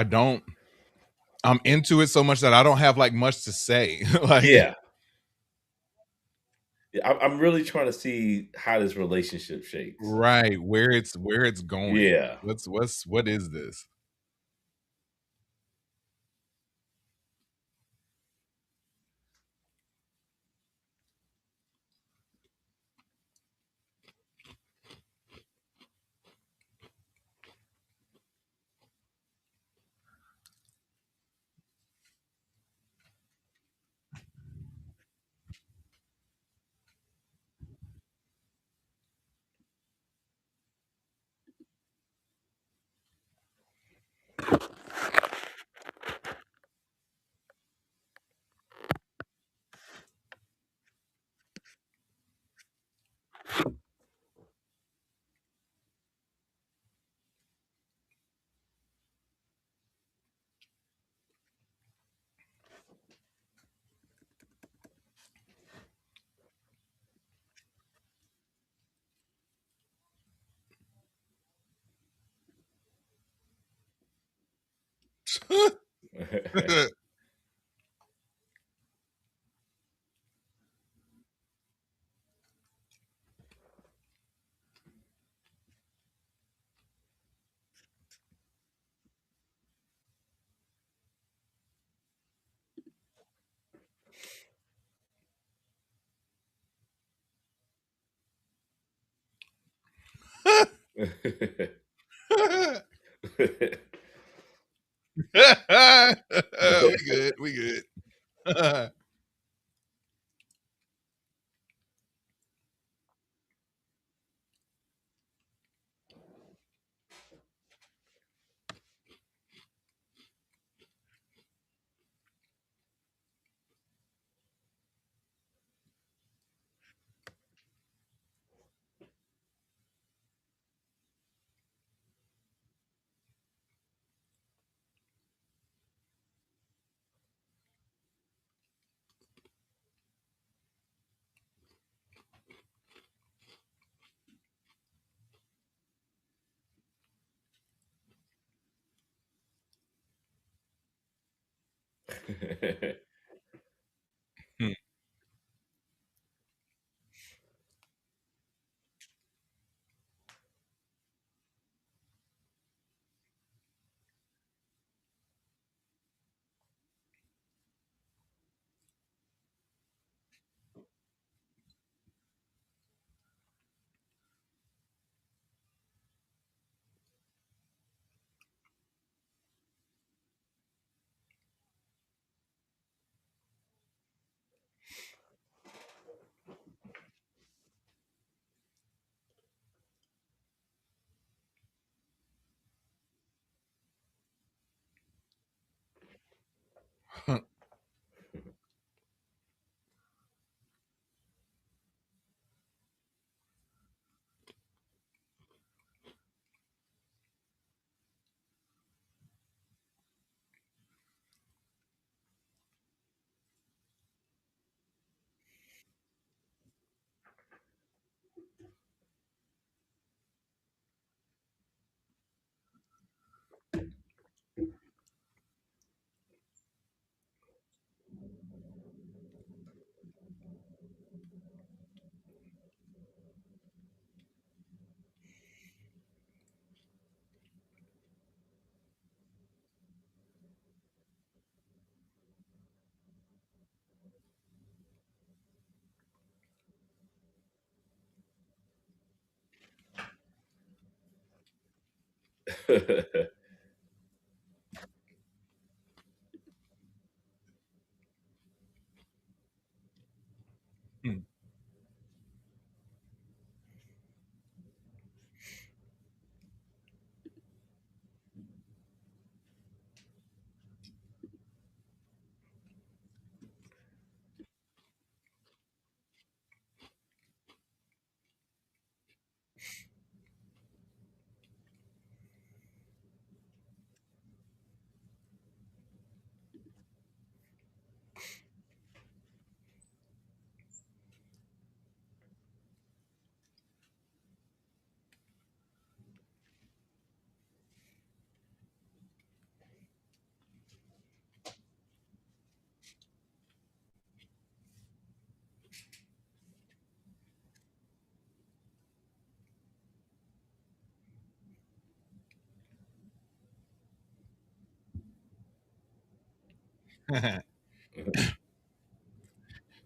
I'm into it so much that I don't have like much to say. Like Yeah. I'm really trying to see how this relationship shakes. right, where it's going. Yeah. What is this? We good. Hmm. Hmm.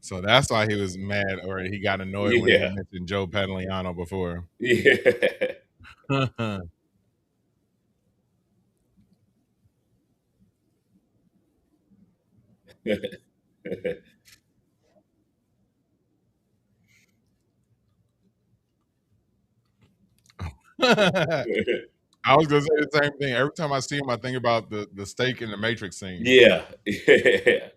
So that's why he was mad, or he got annoyed when he Yeah. mentioned Joe Pantoliano before. Yeah. I was gonna say the same thing. Every time I see him, I think about the steak in the Matrix scene. Yeah. Yeah.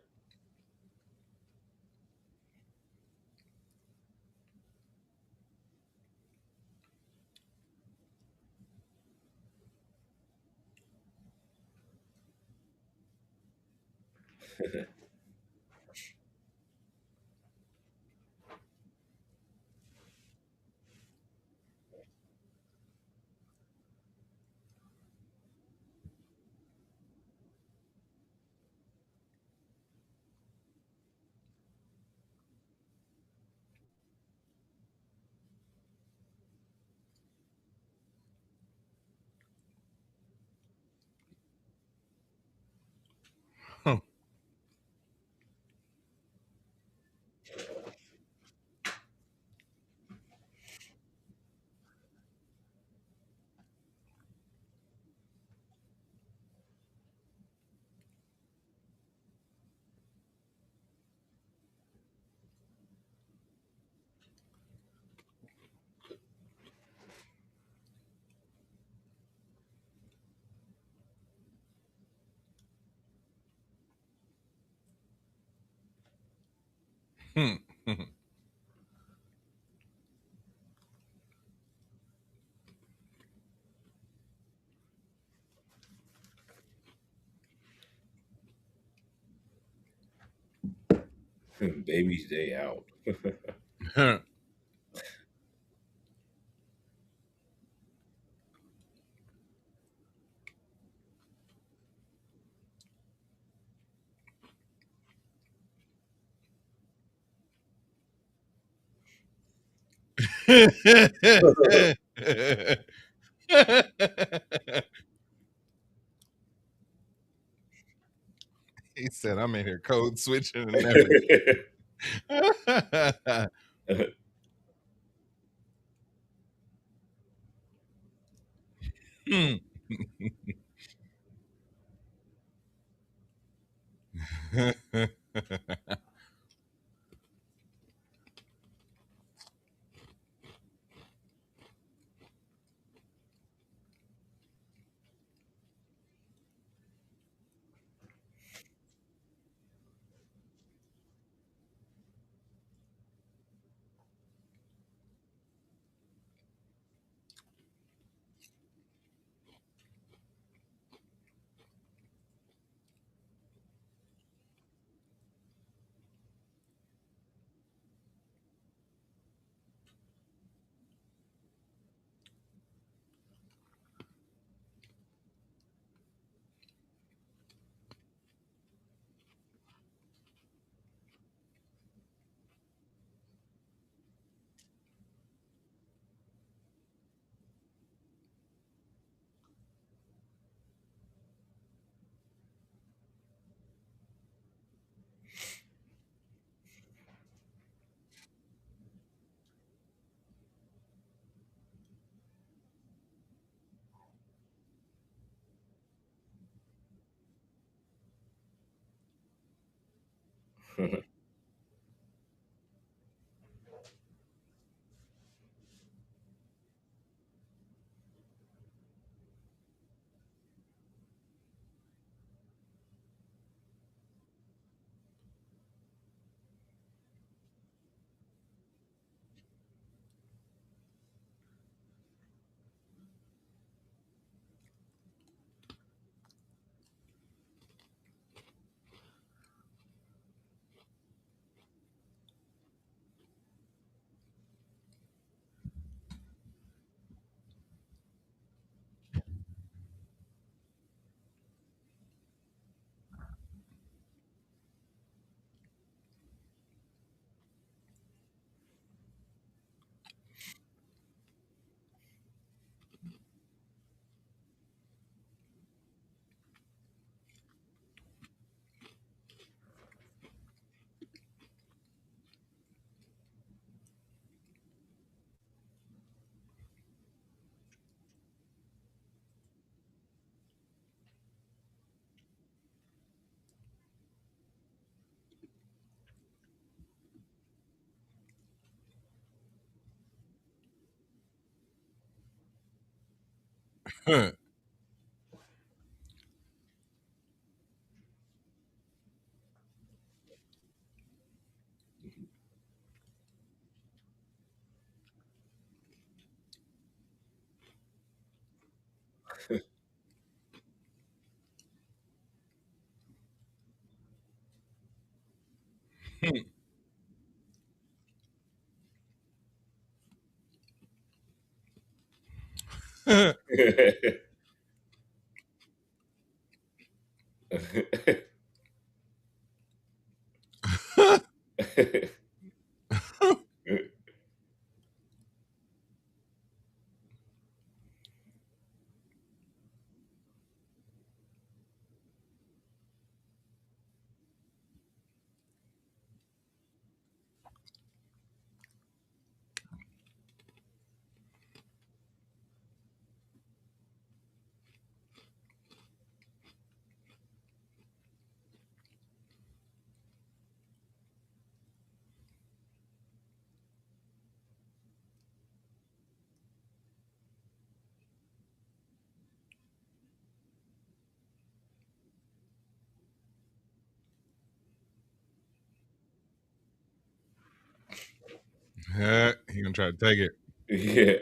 Baby's day out. He said, "I'm in here code switching and everything." He gonna try to take it. Yeah.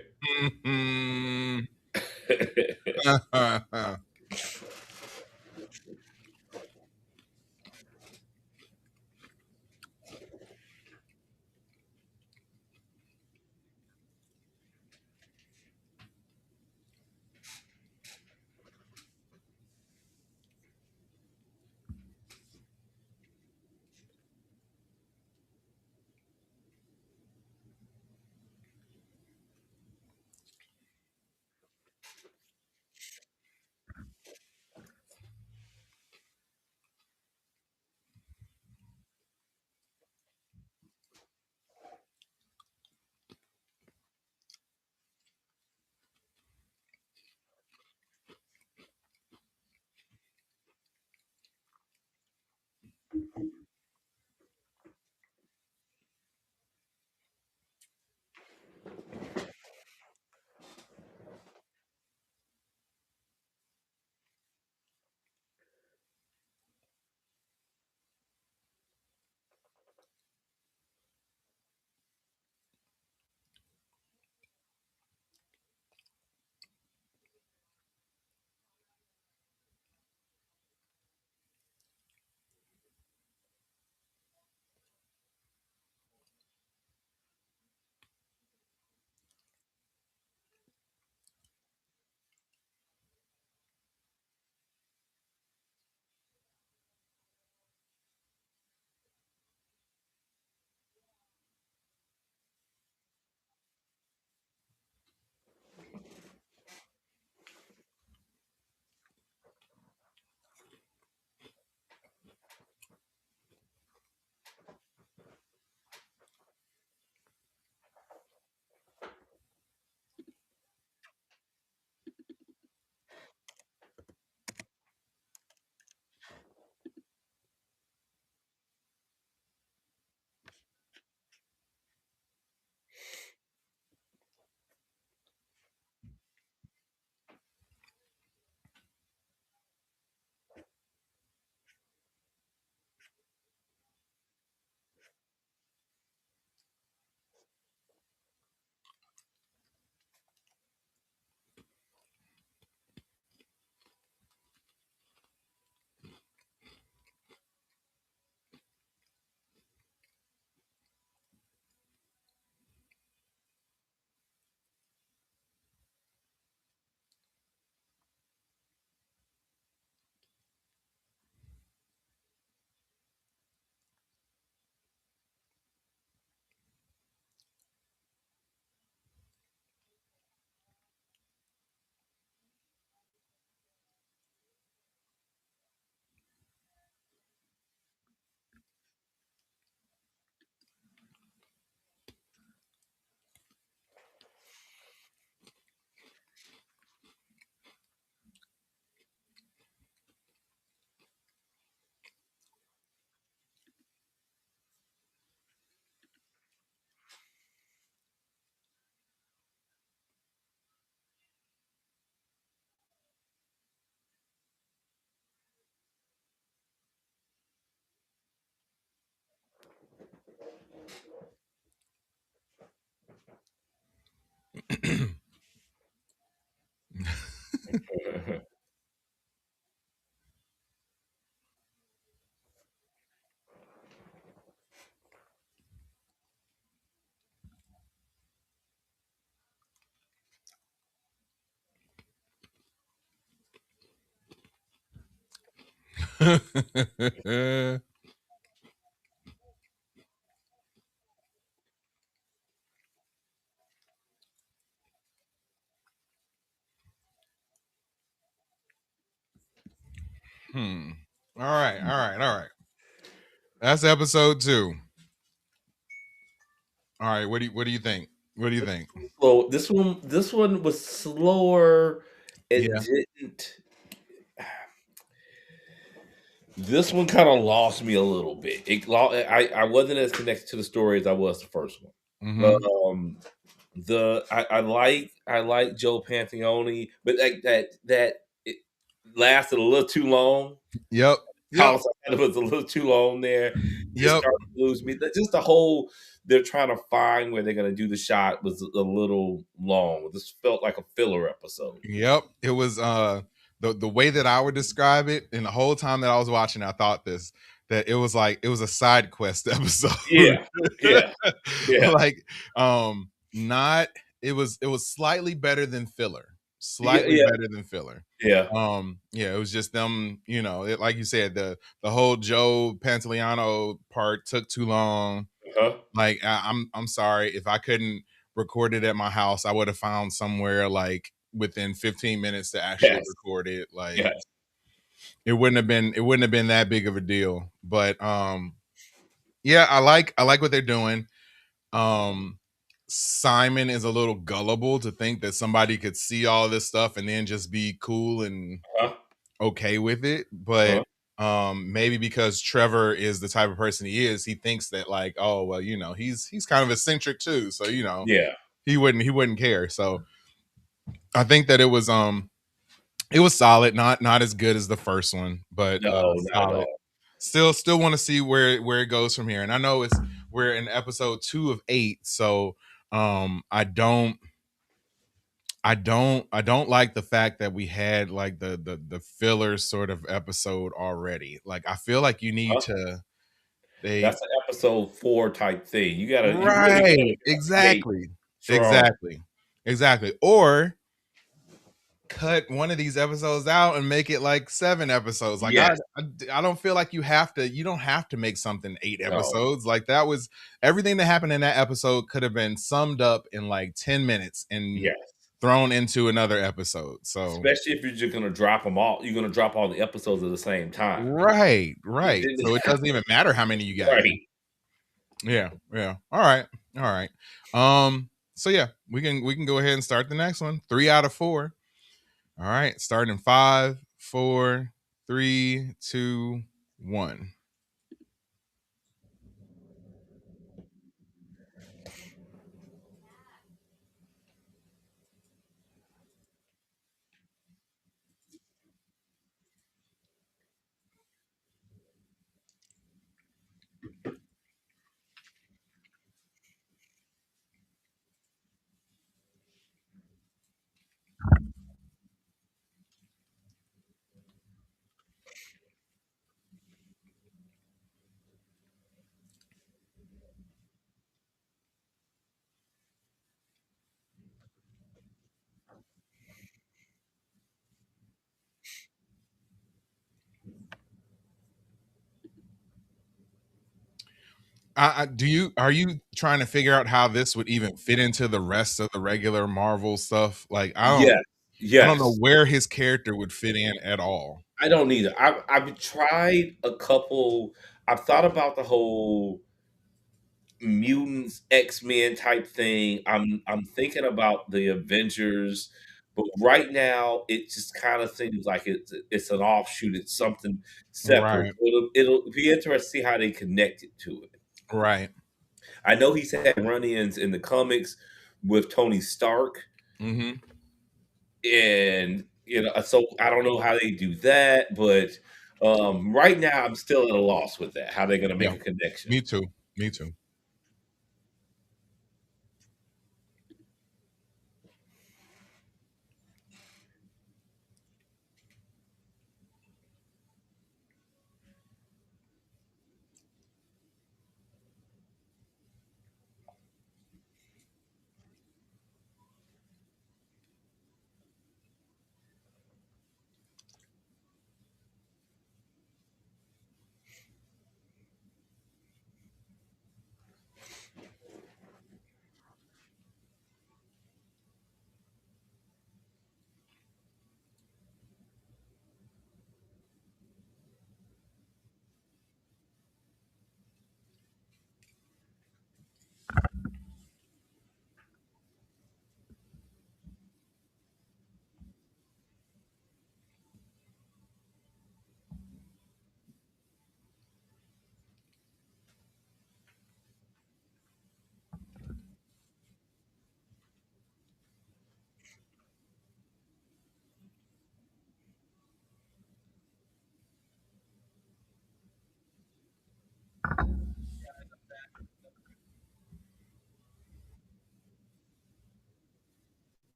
All right. That's episode 2. All right, what do you think? What do you think? So this one was slower. It didn't. This one kind of lost me a little bit. I wasn't as connected to the story as I was the first one. Mm-hmm. I like Joe Pantoliano, but that it lasted a little too long. Yep. House was a little too long there. It started to lose me. Just the whole they're trying to find where they're going to do the shot was a little long. This felt like a filler episode. Yep, it was the way that I would describe it, and the whole time that I was watching, I thought that it was like it was a side quest episode. Yeah, yeah. Like not it was slightly better than filler. Slightly Yeah. better than filler. Yeah. Yeah, it was just them, like you said, the whole Joe Pantoliano part took too long. Uh-huh. Like I'm sorry, if I couldn't record it at my house, I would have found somewhere like within 15 minutes to actually record it. Like it wouldn't have been that big of a deal. But yeah, I like what they're doing. Simon is a little gullible to think that somebody could see all this stuff and then just be cool and okay with it. But maybe because Trevor is the type of person he is, he thinks that like, oh well, he's kind of eccentric too, so he wouldn't care. So I think that it was solid, not as good as the first one, but solid. Still want to see where it goes from here. And I know we're in episode 2 of 8, so I don't like the fact that we had like the filler sort of episode already. Like I feel like you need to. That's an episode 4 type thing. You gotta exactly. Or cut one of these episodes out and make it like 7 episodes. Like I don't feel like you don't have to make something 8 episodes. Like that was everything that happened in that episode could have been summed up in like 10 minutes and thrown into another episode. So especially if you're just gonna drop them all, you're gonna drop all the episodes at the same time. Right. So it doesn't even matter how many you got. Right. Yeah. All right. So yeah, we can go ahead and start the next one. 3 out of 4. All right, starting in 5, 4, 3, 2, 1. Are you trying to figure out how this would even fit into the rest of the regular Marvel stuff? Like I don't know where his character would fit in at all. I don't either. I've tried a couple. I've thought about the whole mutants X-Men type thing. I'm thinking about the Avengers, but right now it just kind of seems like it's an offshoot. It's something separate. Right. It'll be interesting to see how they connect it to it. Right. I know he's had run-ins in the comics with Tony Stark, and so I don't know how they do that, but right now I'm still at a loss with that. How they're going to make a connection? Me too.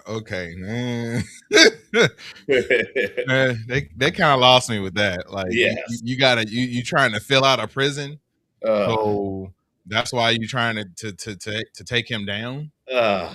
Okay, man. Man, they kind of lost me with that. Like, Yes. you gotta you trying to fill out a prison, Uh, so that's why you trying to take him down. uh,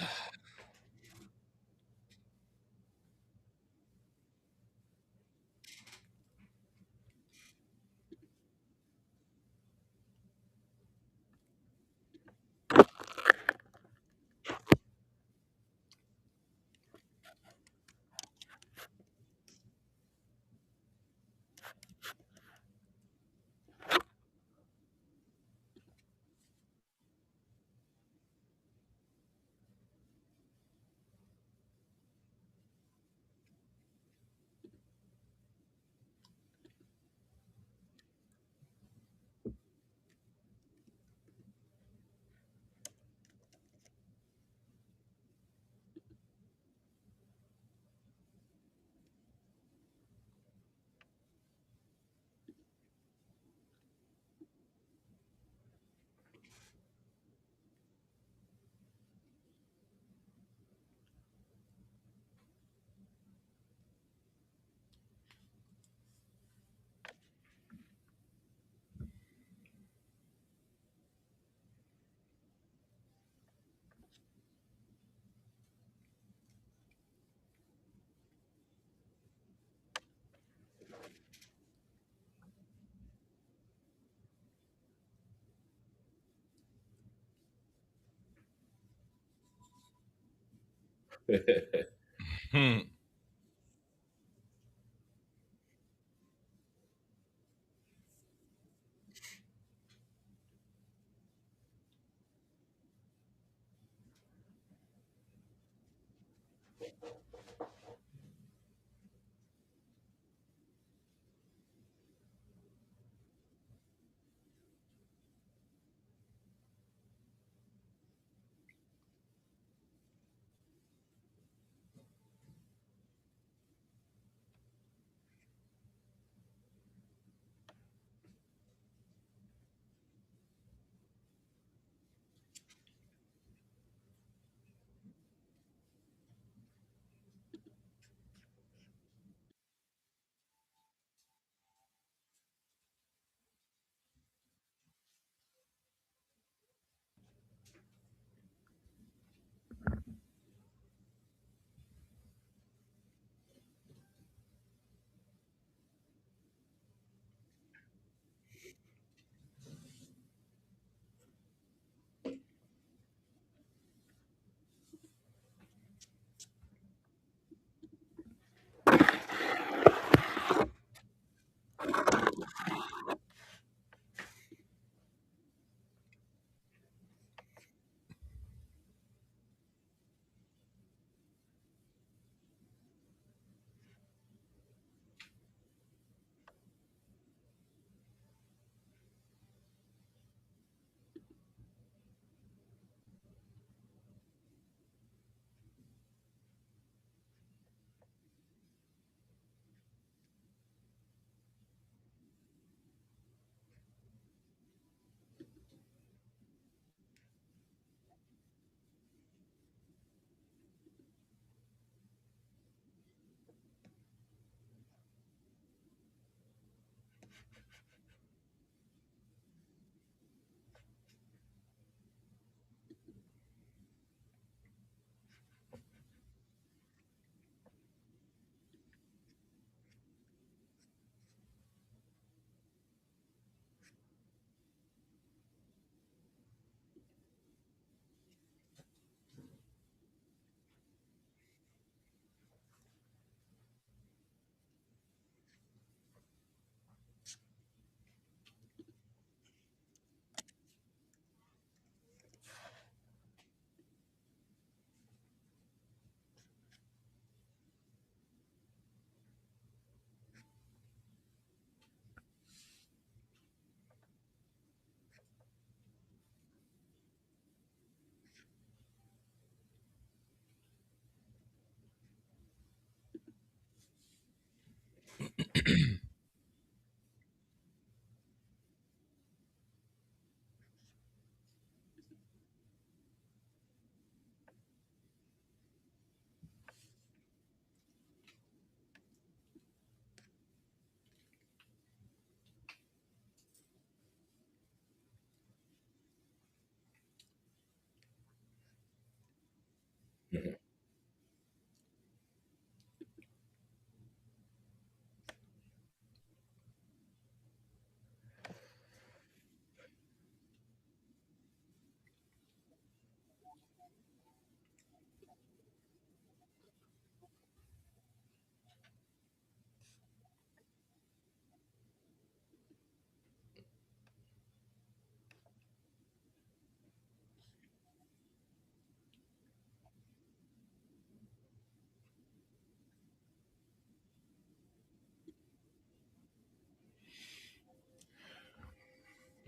Hmm.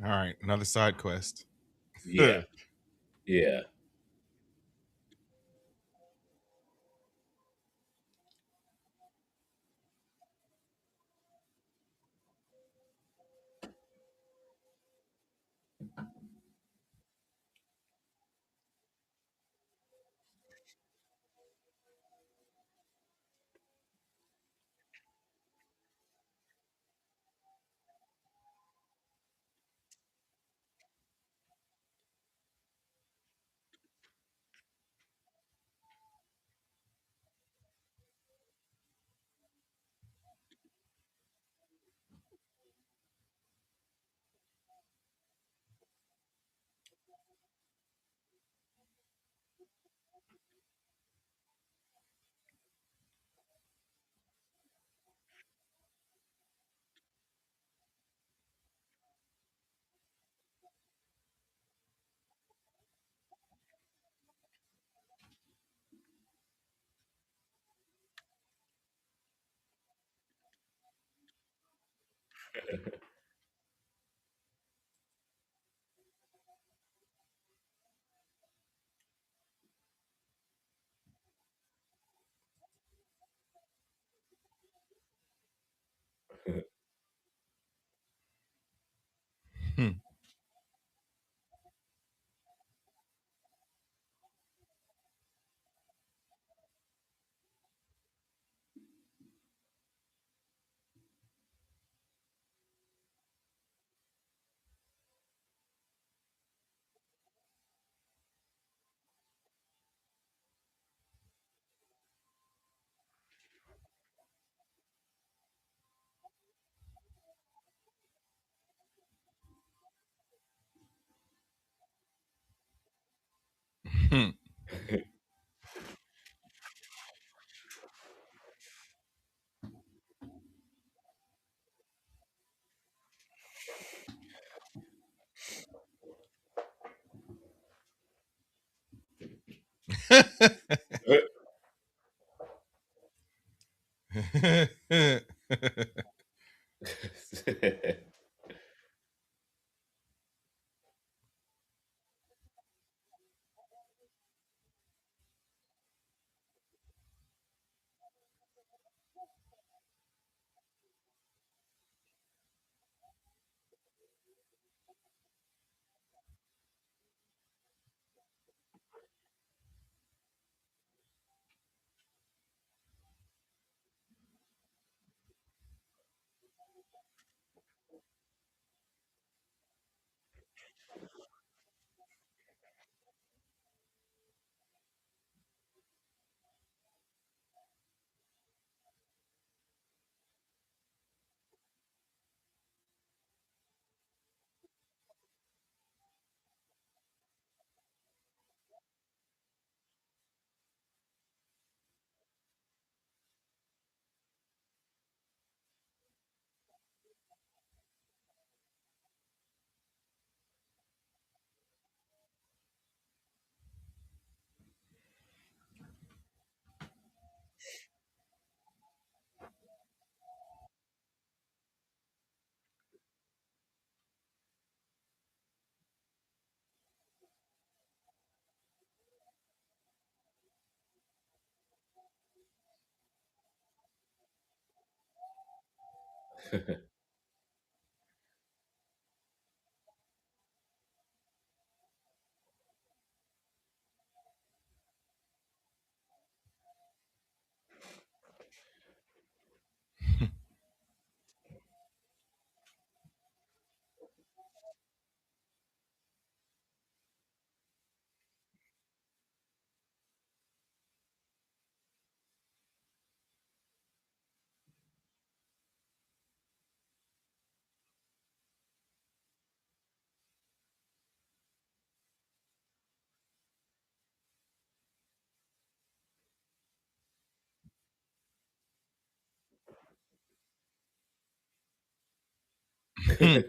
All right, another side quest. Yeah. Yeah. Hmm. Hmm. Hmm.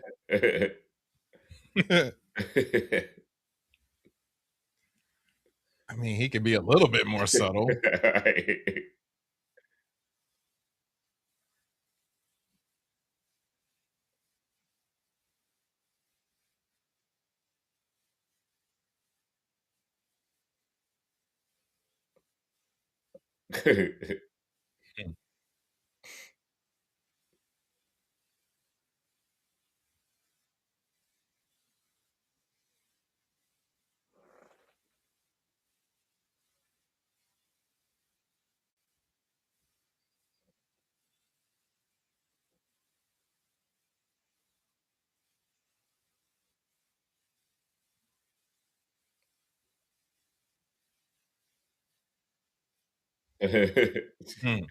I mean, he could be a little bit more subtle. Hmm.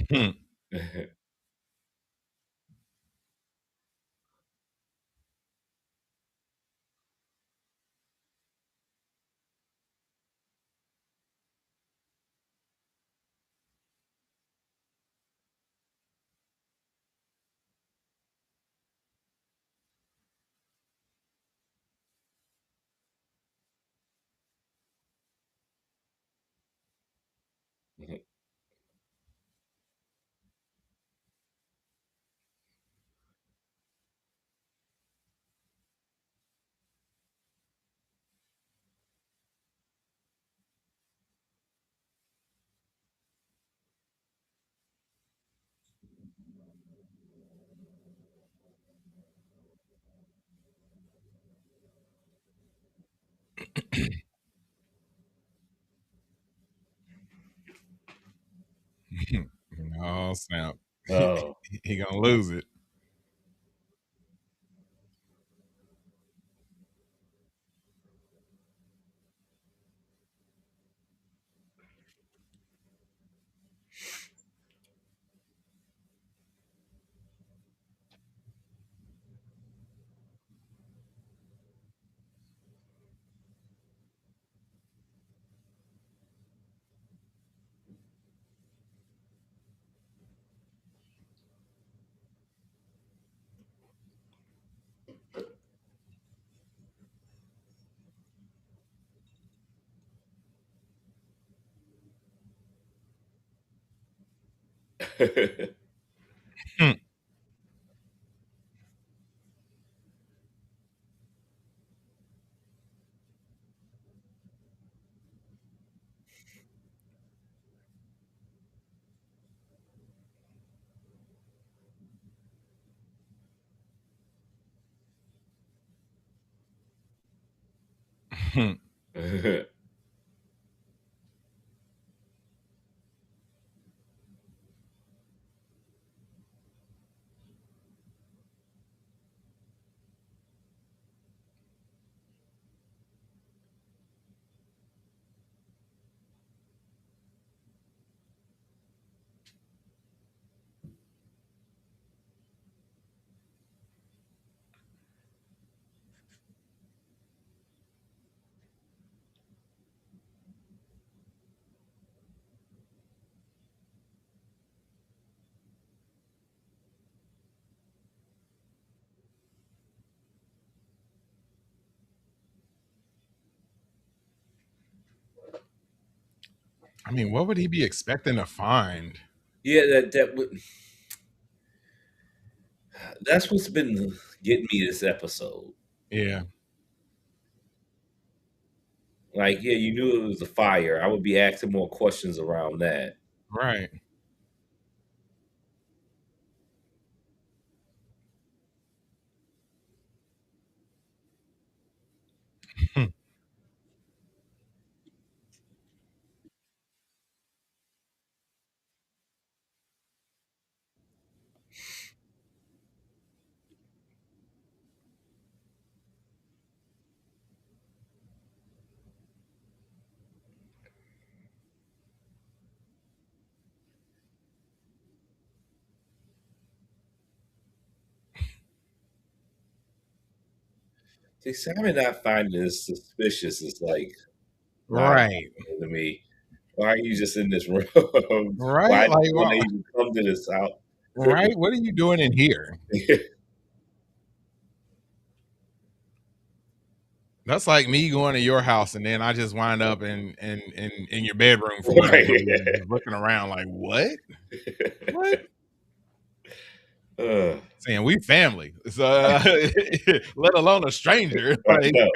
Hmm. Hmm. Oh snap! Oh. He gonna lose it. Hmm. Hmm. I mean, what would he be expecting to find? Yeah, that's what's been getting me this episode. Yeah. Like, yeah, you knew it was a fire. I would be asking more questions around that. Right. Hmm. See, Simon not finding this suspicious is like not Right. to me. Why are you just in this room? Right? Like, when they even come to this house? right? What are you doing in here? That's like me going to your house and then I just wind up in your bedroom for whatever Right. reason, just looking around like, what? What? Saying we family, so, let alone a stranger. I Like, know.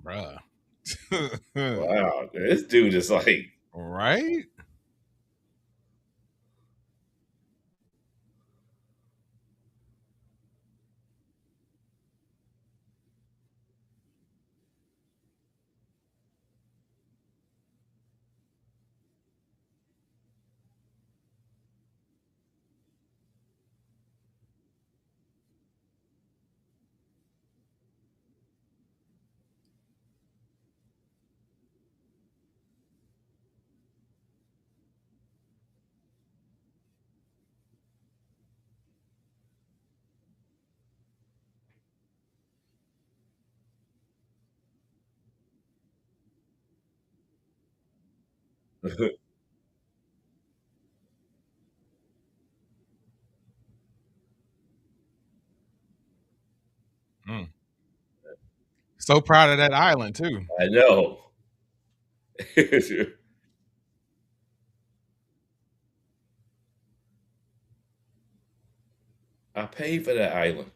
bruh. Wow, this dude is like, Right? Mm. So proud of that island too. I know. I paid for that island.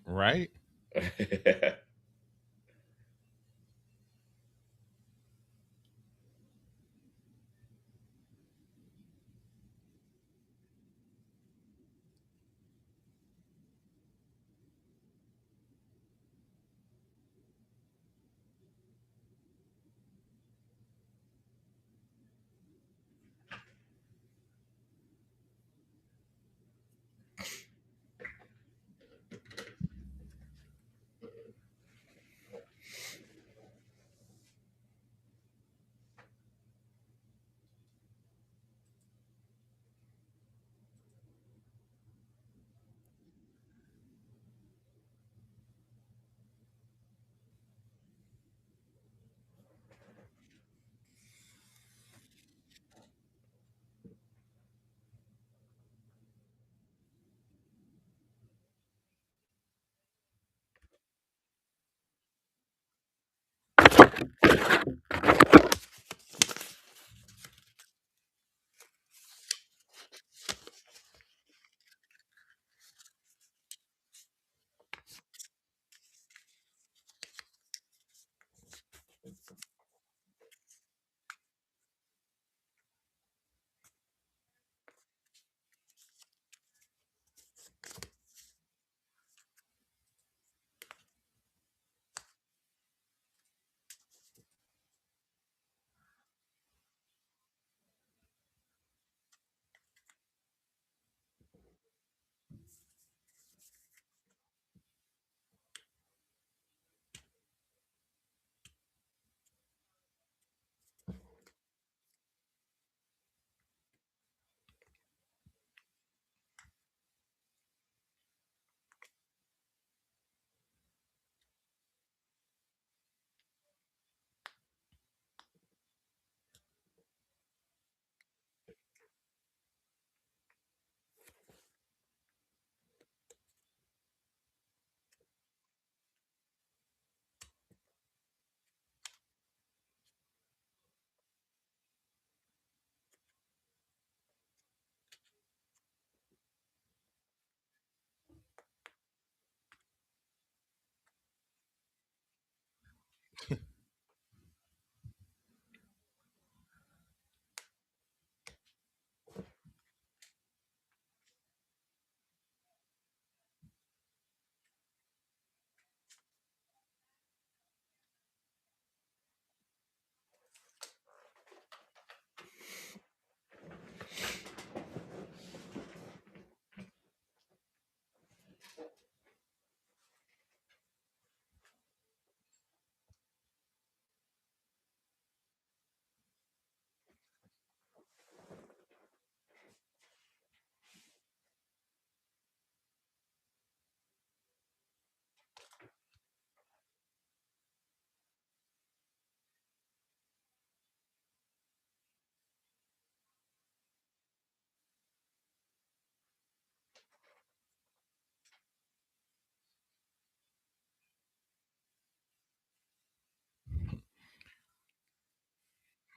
Right?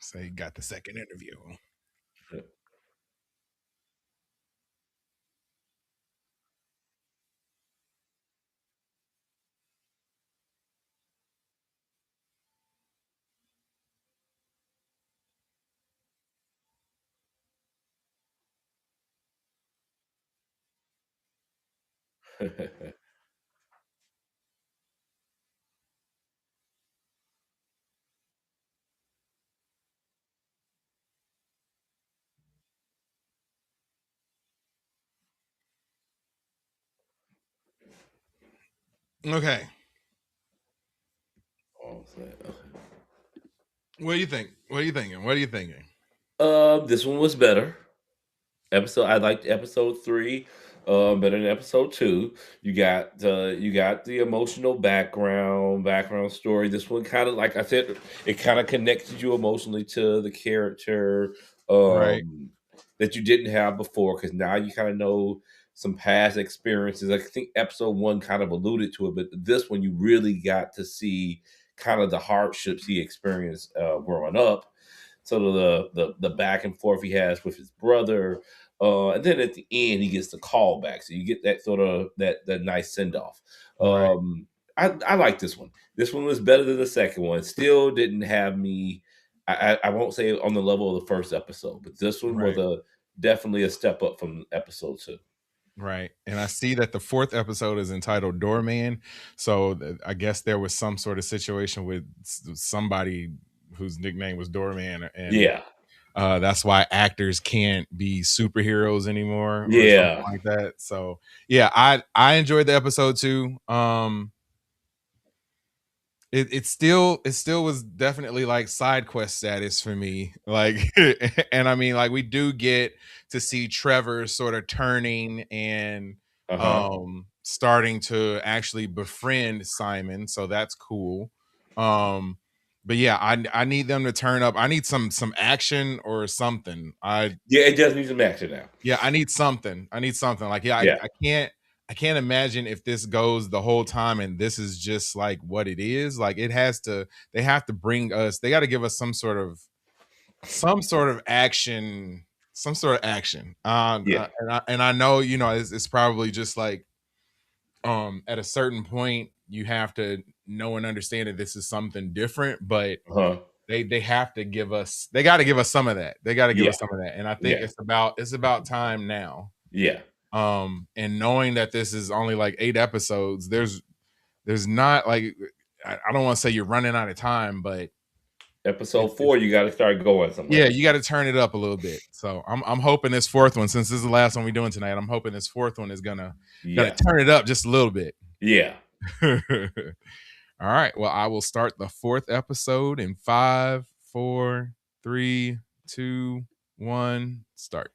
So you got the second interview. Okay. What do you think? What are you thinking? What are you thinking? This one was better. I liked episode 3 better than episode 2. You got the emotional background story. This one kind of, like I said, it kind of connected you emotionally to the character Right. that you didn't have before, because now you kind of know some past experiences. I think episode 1 kind of alluded to it, but this one you really got to see kind of the hardships he experienced growing up. So the back and forth he has with his brother, And then at the end, he gets the call back, so you get that sort of that nice send off. Right. I like this one. This one was better than the second one. Still didn't have me. I won't say on the level of the first episode, but this one was definitely a step up from episode 2. Right. And I see that the 4th episode is entitled Doorman. So I guess there was some sort of situation with somebody whose nickname was Doorman. And that's why actors can't be superheroes anymore. Or something like that. So yeah, I enjoyed the episode too. It still was definitely like side quest status for me. Like, and I mean, like, we do get to see Trevor sort of turning and starting to actually befriend Simon, so that's cool. But yeah, I need them to turn up. I need some action or something. It does need some action now. Yeah, I need something. Like, I can't imagine if this goes the whole time and this is just like what it is. Like, they have to bring us, they got to give us some sort of action. And I know, it's probably just like, at a certain point you have to know and understand that this is something different, but they have to give us, they got to give us some of that. And I think it's about time now. And knowing that this is only like 8 episodes, there's not like, I don't want to say you're running out of time, but episode 4, you got to start going somewhere. Yeah, you got to turn it up a little bit. So I'm hoping this 4th one, since this is the last one we're doing tonight, I'm hoping this 4th one is gonna turn it up just a little bit. Yeah. All right. Well, I will start the 4th episode in 5, 4, 3, 2, 1, start.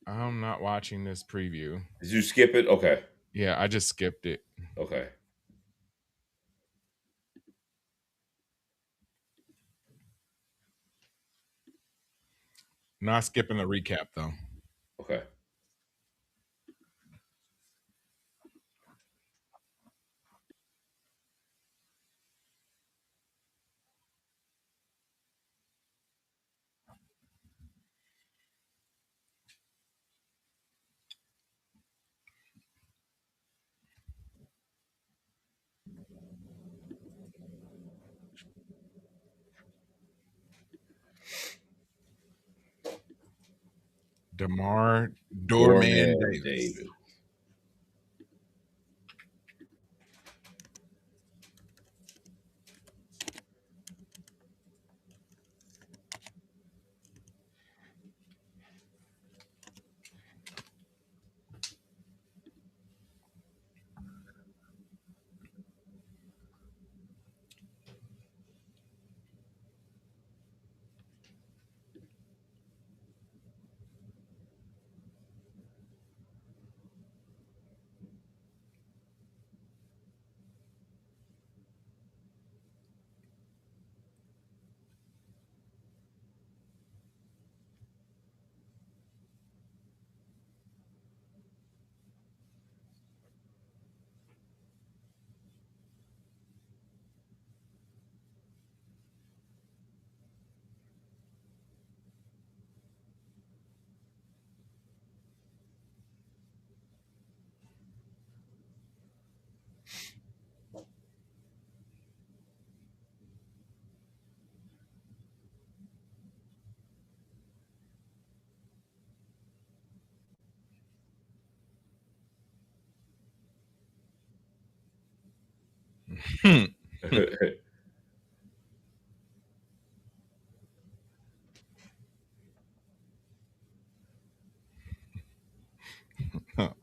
I'm not watching this preview. Did you skip it? Okay. Yeah, I just skipped it. Okay. Not skipping the recap though. Okay. Doorman Davis.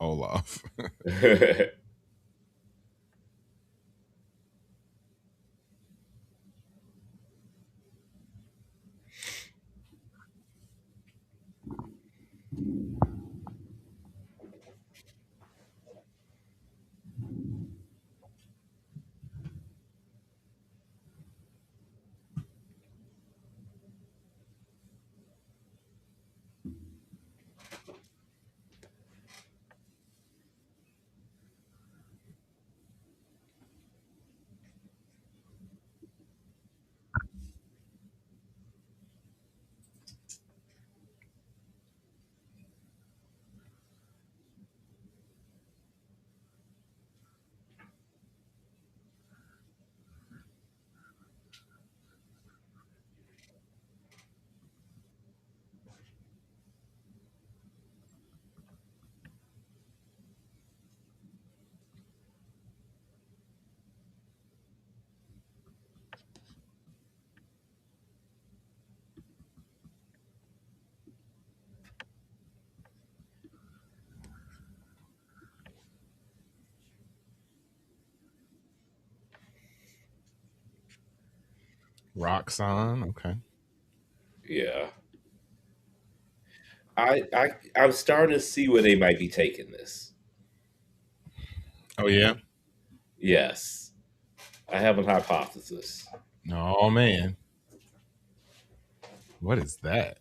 Olaf. Roxanne. Okay. Yeah. I'm starting to see where they might be taking this. Oh yeah. Yes. I have a hypothesis. Oh man. What is that?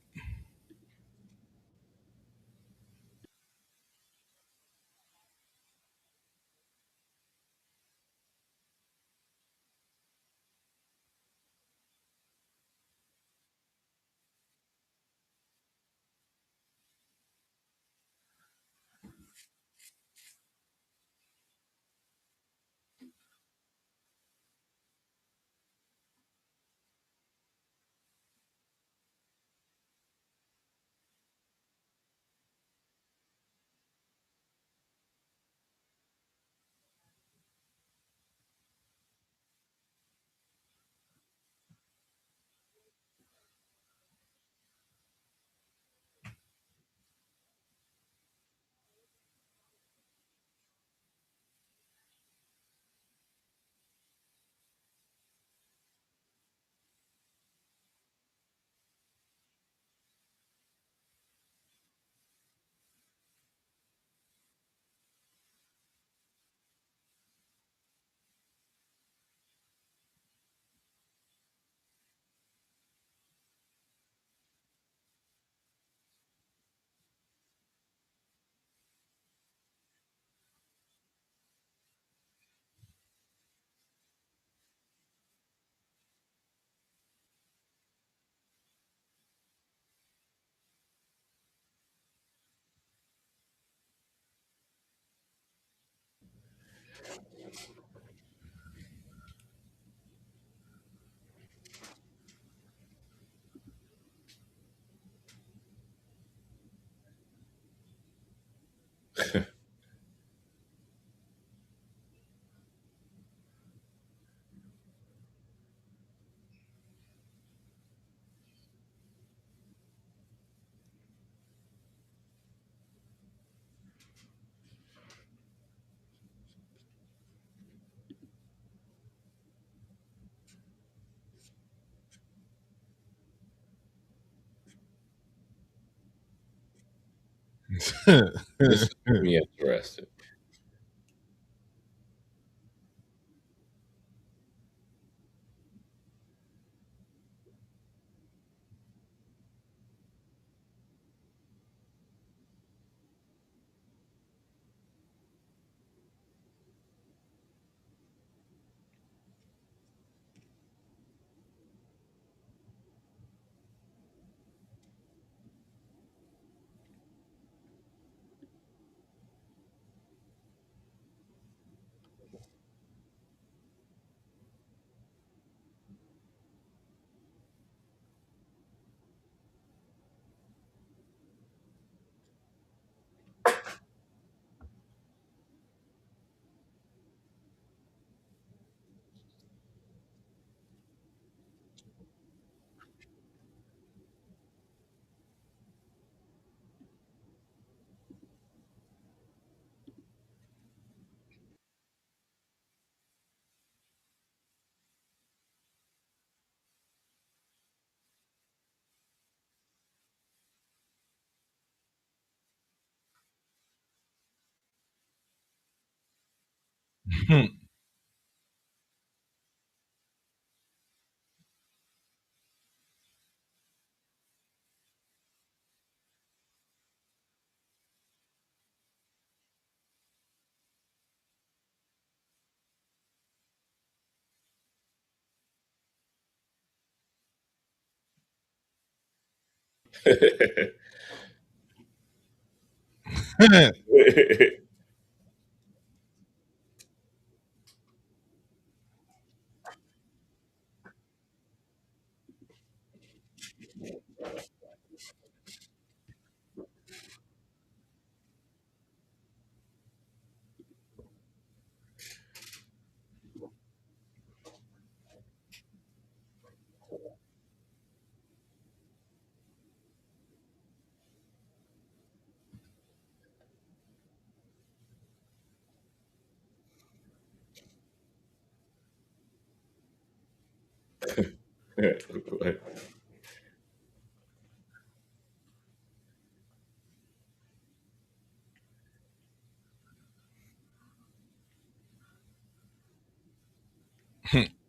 This is pretty interesting.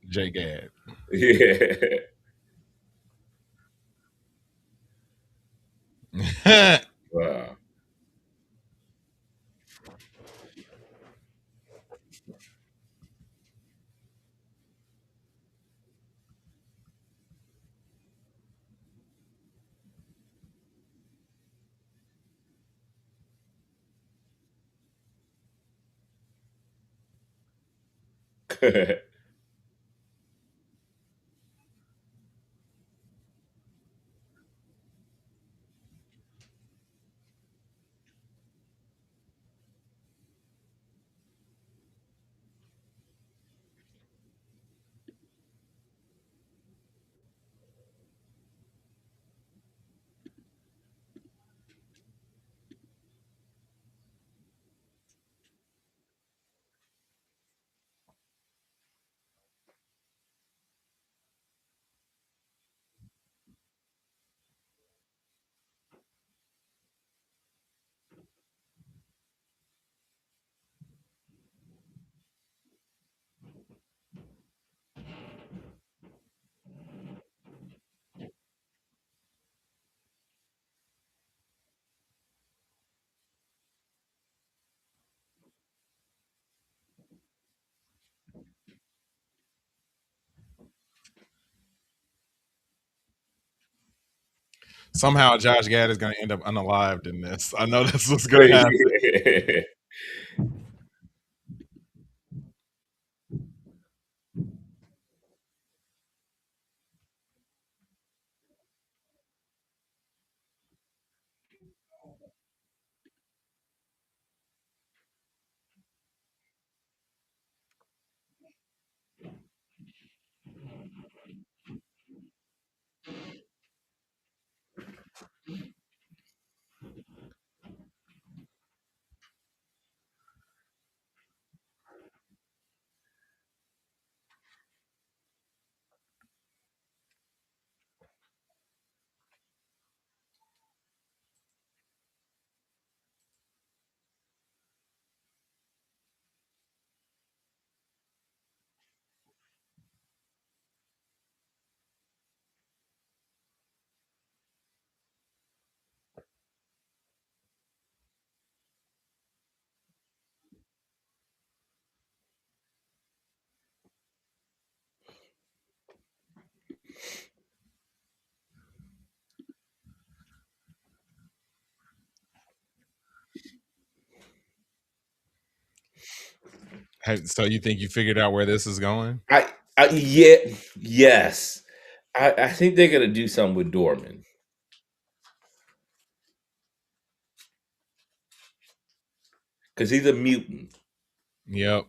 J Gad. Yeah. Wow. Somehow Josh Gad is going to end up unalived in this. I know that's what's going to happen. So you think you figured out where this is going? Yes. I think they're gonna do something with Dorman because he's a mutant. Yep.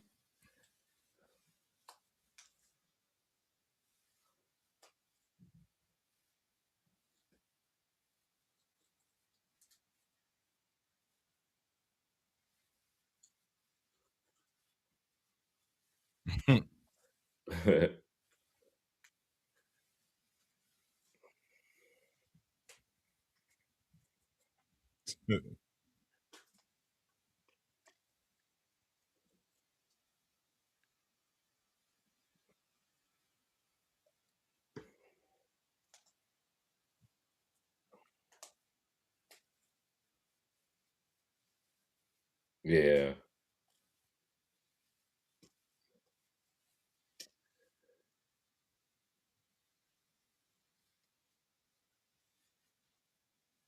Yeah.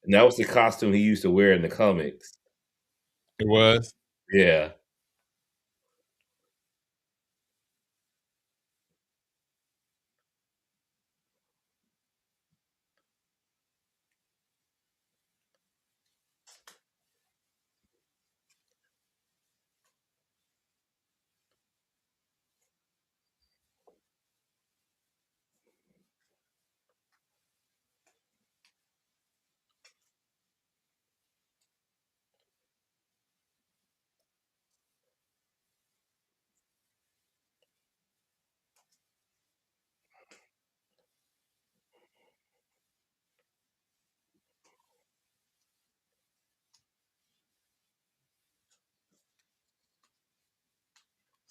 And that was the costume he used to wear in the comics. It was. Yeah.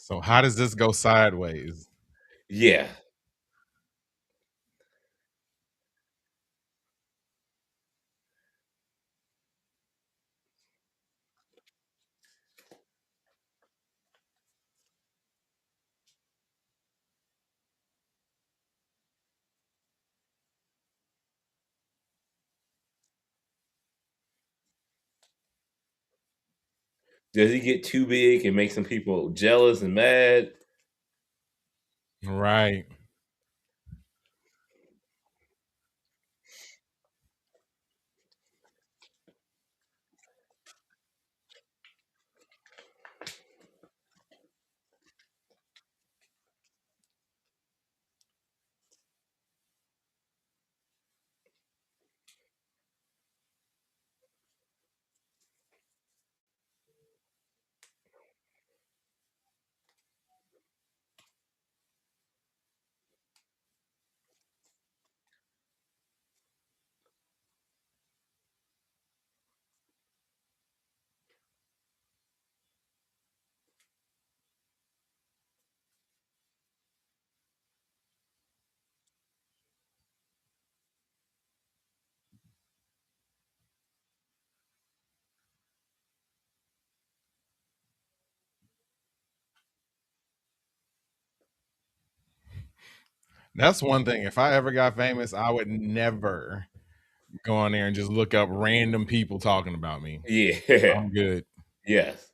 So how does this go sideways? Yeah. Does he get too big and make some people jealous and mad? Right. That's one thing. If I ever got famous, I would never go on there and just look up random people talking about me. Yeah. I'm good. Yes.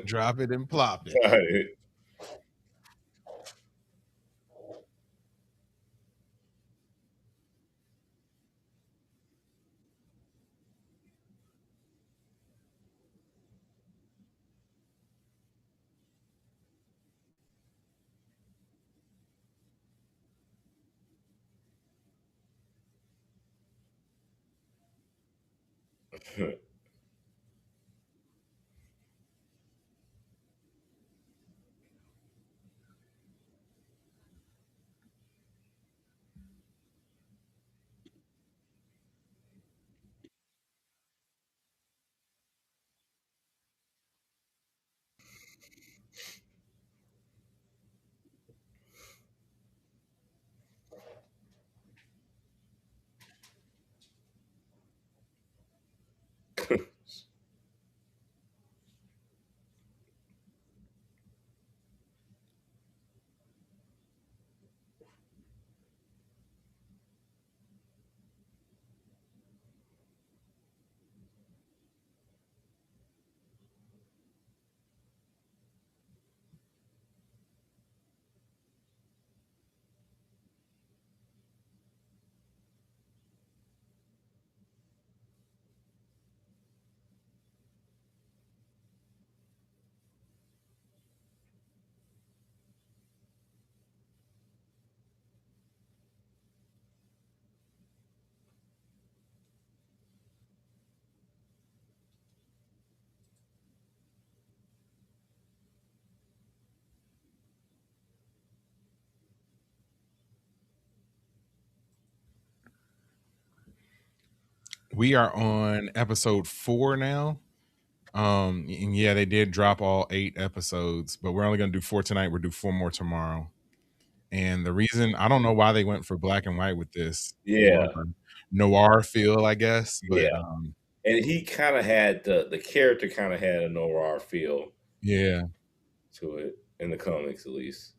Drop it and plop it. We are on episode 4 now. And yeah, they did drop all 8 episodes, but we're only gonna do 4 tonight. We'll do 4 more tomorrow. And the reason, I don't know why they went for black and white with this. More Yeah. of a noir feel, I guess. But Yeah. And he kind of had the character kind of had a noir feel yeah. to it in the comics, at least.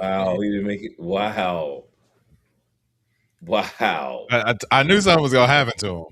Wow, he didn't make it. Wow. I knew something was gonna happen to him.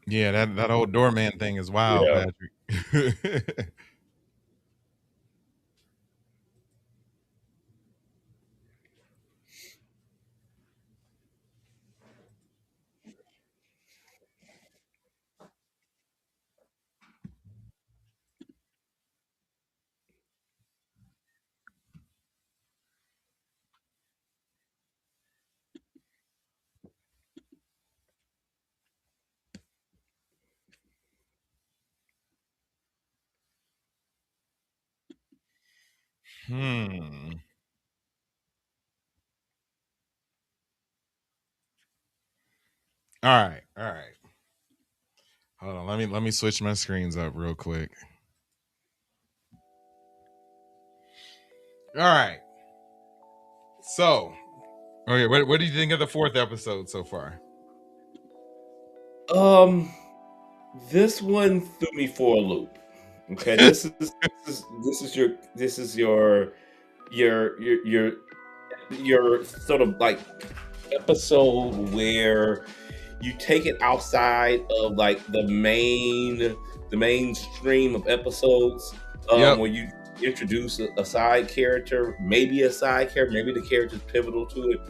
Yeah, that whole doorman thing is wild, Yeah. Patrick. Hmm. All right. Hold on. Let me switch my screens up real quick. All right. So, okay, what do you think of the 4th episode so far? This one threw me for a loop. Okay, this is your sort of like episode where you take it outside of like the mainstream of episodes. Yep. When you introduce a side character, maybe the character's pivotal to it.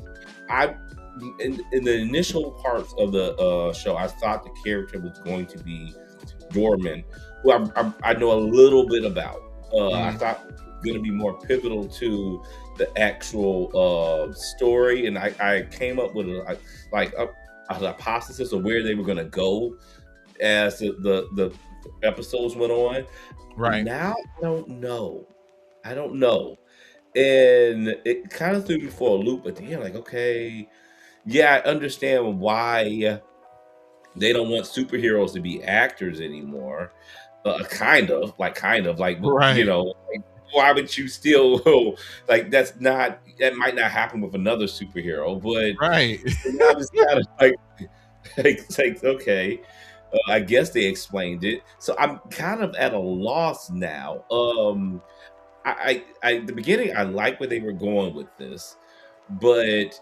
In the initial parts of the show, I thought the character was going to be Dorman, who I know a little bit about. I thought it was going to be more pivotal to the actual story, and I came up with an hypothesis of where they were going to go as the episodes went on. Right. Now I don't know, and it kind of threw me for a loop at the end. Like, okay, yeah, I understand why they don't want superheroes to be actors anymore. Kind of like, Right. you know, like, why would you still like that might not happen with another superhero, but Right. I'm just kind of like okay, I guess they explained it. So I'm kind of at a loss now. The beginning, I like where they were going with this, but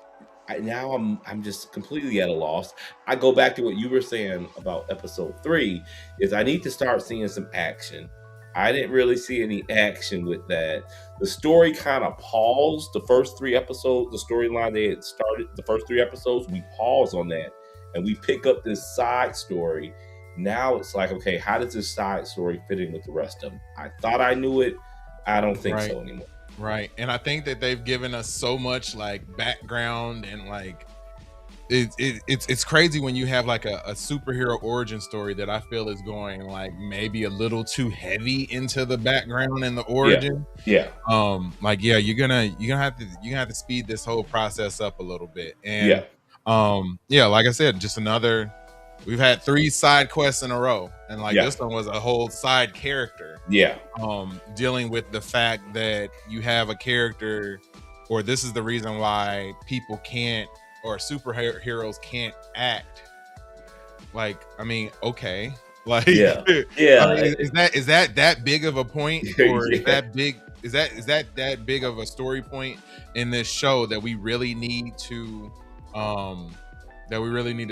now I'm just completely at a loss. I go back to what you were saying about episode 3, is I need to start seeing some action. I didn't really see any action with that. The story kind of paused the first 3 episodes. The storyline they had started the first 3 episodes, we paused on that, and we pick up this side story. Now it's like, okay, how does this side story fit in with the rest of them? I thought I knew it. I don't think so anymore. Right. And I think that they've given us so much like background, and like it's crazy when you have like a superhero origin story that I feel is going like maybe a little too heavy into the background and the origin. Yeah. Like, yeah, you're gonna have to speed this whole process up a little bit. And yeah, like I said, just we've had 3 side quests in a row, and like this one was a whole side character. Yeah. Dealing with the fact that you have a character, or this is the reason why people can't, or superheroes can't act. Like, I mean, okay. Like, yeah. I mean, is that big of a point, or is that big of a story point in this show that we really need to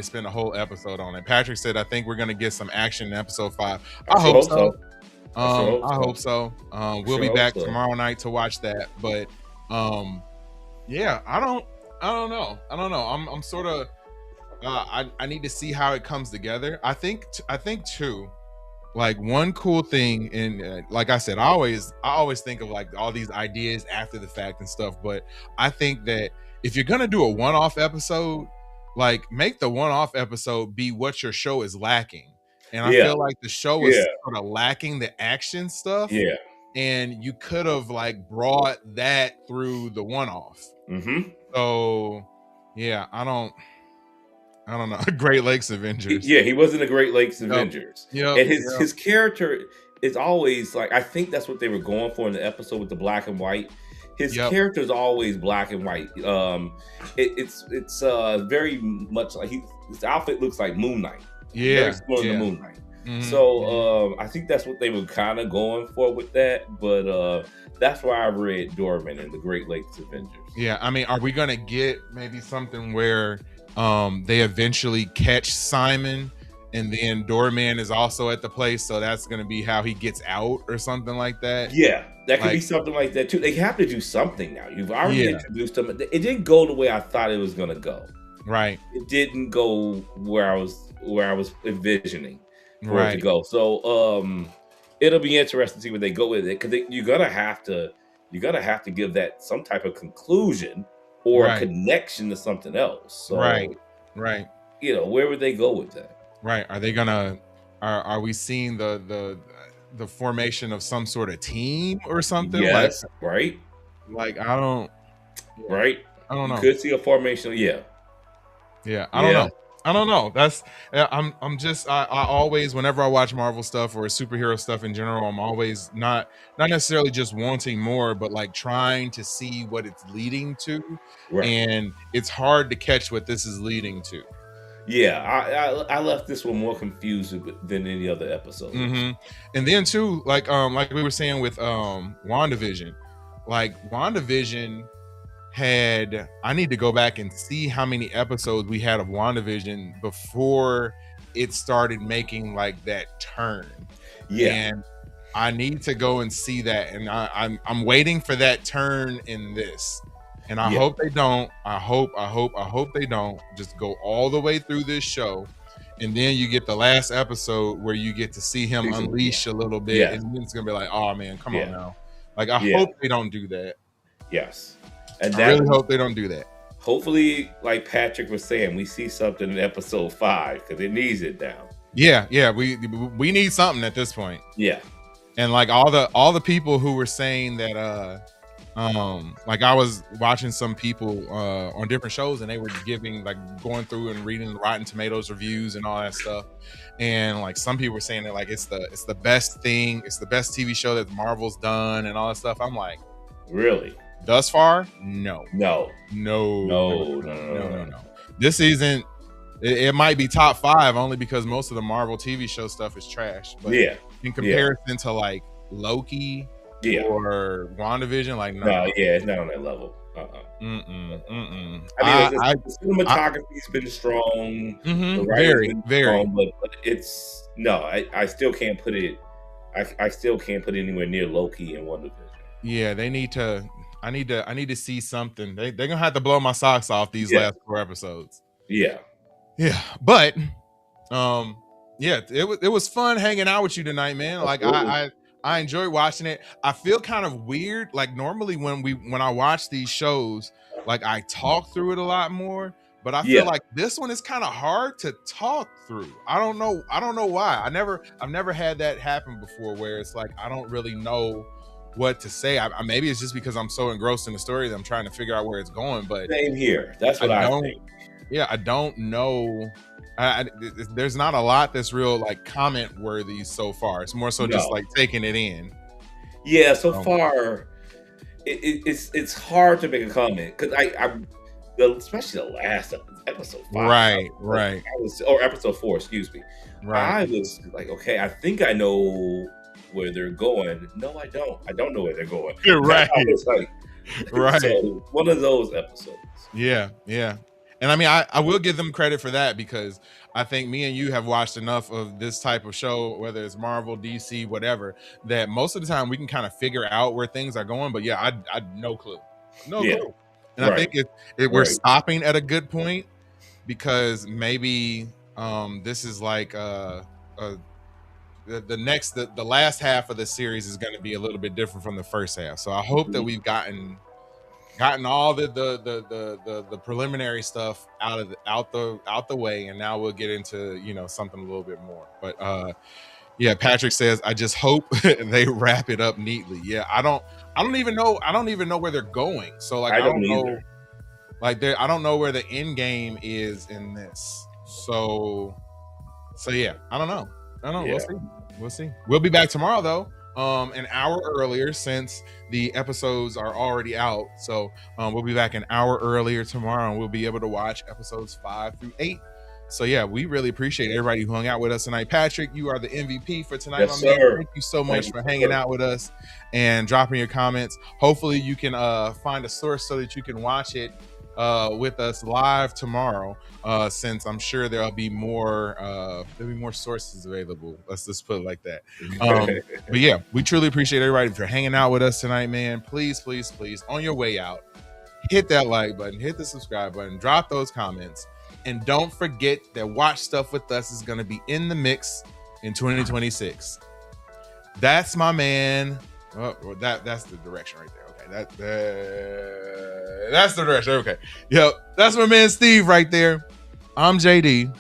spend a whole episode on it? Patrick said, I think we're gonna get some action in episode 5. I hope so. I hope so. We'll be back tomorrow night to watch that. But yeah, I don't know. I'm sort of. I need to see how it comes together. I think too. Like one cool thing, and like I said, I always think of like all these ideas after the fact and stuff. But I think that if you're gonna do a one-off episode, like make the one-off episode be what your show is lacking. And I feel like the show is sort of lacking the action stuff. Yeah. And you could have like brought that through the one-off. So yeah, I don't know. Great Lakes Avengers. He wasn't a Great Lakes Avengers. Yeah. And his character is always like, I think that's what they were going for in the episode with the black and white. His character is always black and white. It's very much like his outfit looks like Moon Knight. Very similar to Moon Knight. So I think that's what they were kind of going for with that. But that's why I read Doorman and the Great Lakes Avengers. Yeah, I mean, are we gonna get maybe something where they eventually catch Simon and then Doorman is also at the place, so that's gonna be how he gets out or something like that? Yeah, that could be something like that too. They have to do something now. You've already introduced them. It didn't go the way I thought it was gonna go. Right. It didn't go where I was envisioning for it to go. So it'll be interesting to see where they go with it, because you're gonna have to give that some type of conclusion or a connection to something else. So, right. You know, where would they go with that? Right. Are they gonna? Are we seeing the formation of some sort of team or something? Yes. Like, right. Like I don't. Right. I don't know. You could see a formation. Yeah. I don't know. That's I'm just I always, whenever I watch Marvel stuff or superhero stuff in general, I'm always not necessarily just wanting more, but like trying to see what it's leading to. Right. And it's hard to catch what this is leading to. Yeah, I left this one more confused than any other episode. And then too, like we were saying with WandaVision, like WandaVision had, I need to go back and see how many episodes we had of WandaVision before it started making like that turn. And I need to go and see that, and I'm waiting for that turn in this, and I hope they don't. I hope they don't just go all the way through this show, and then you get the last episode where you get to see him unleash a little bit, and then it's gonna be like, oh man, come on now. Like I hope they don't do that. Yes. And I really hope they don't do that. Hopefully, like Patrick was saying, we see something in episode 5 because it needs it down. Yeah, we need something at this point. Yeah, and like all the people who were saying that, like I was watching some people on different shows, and they were giving, like, going through and reading Rotten Tomatoes reviews and all that stuff, and like some people were saying that like it's the best thing, it's the best TV show that Marvel's done and all that stuff. I'm like, really? Thus far, no. No. This season, it might be top 5 only because most of the Marvel TV show stuff is trash. But in comparison to like Loki or WandaVision, like no, it's not on that level. I mean, the cinematography's been strong, very, strong, but it's I still can't put it. I still can't put it anywhere near Loki and WandaVision. Yeah, they need to. I need to see something. They're gonna have to blow my socks off these last 4 episodes. Yeah. But it was fun hanging out with you tonight, man. Like I enjoyed watching it. I feel kind of weird. Like normally when I watch these shows, like I talk through it a lot more. But I feel like this one is kind of hard to talk through. I don't know why. I've never had that happen before, where it's like I don't really know what to say. Maybe it's just because I'm so engrossed in the story that I'm trying to figure out where it's going. But same here. That's what I think. Yeah, I don't know. There's not a lot that's real like comment worthy so far. It's more so just like taking it in. Yeah, so far it's hard to make a comment because especially the last episode 5, right, or episode 4, excuse me. I was like, okay, I think I know where they're going. No, I don't. I don't know where they're going. You're right. It's like, so one of those episodes. Yeah. And I mean, I will give them credit for that, because I think me and you have watched enough of this type of show, whether it's Marvel, DC, whatever, that most of the time we can kind of figure out where things are going. But yeah, I no clue. No clue. And I think we're stopping at a good point, because maybe this is like the last half of the series is going to be a little bit different from the first half. So I hope that we've gotten all the preliminary stuff out the way, and now we'll get into, you know, something a little bit more. But yeah, Patrick says, I just hope they wrap it up neatly. Yeah, I don't even know where they're going. So like I don't know, like I don't know where the end game is in this. So yeah, I don't know. Yeah. We'll see. We'll be back tomorrow though. An hour earlier, since the episodes are already out. So we'll be back an hour earlier tomorrow, and we'll be able to watch episodes 5 through 8. So yeah, we really appreciate everybody who hung out with us tonight. Patrick, you are the MVP for tonight. Yes, sir. Thank you so much for hanging out with us and dropping your comments. Hopefully you can find a source so that you can watch it with us live tomorrow, since I'm sure there'll be more sources available. Let's just put it like that. But yeah, we truly appreciate everybody for hanging out with us tonight, man. Please, on your way out, hit that like button, hit the subscribe button, drop those comments, and don't forget that Watch Stuff With Us is going to be in the mix in 2026. That's my man. Oh, that's the direction right there. Okay, that's the direction. Okay, yep, that's my man Steve right there. I'm JD,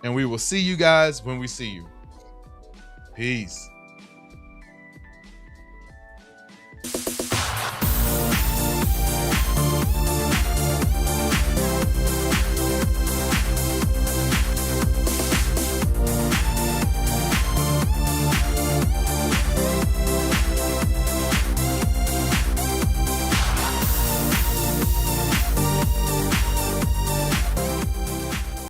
and we will see you guys when we see you. Peace.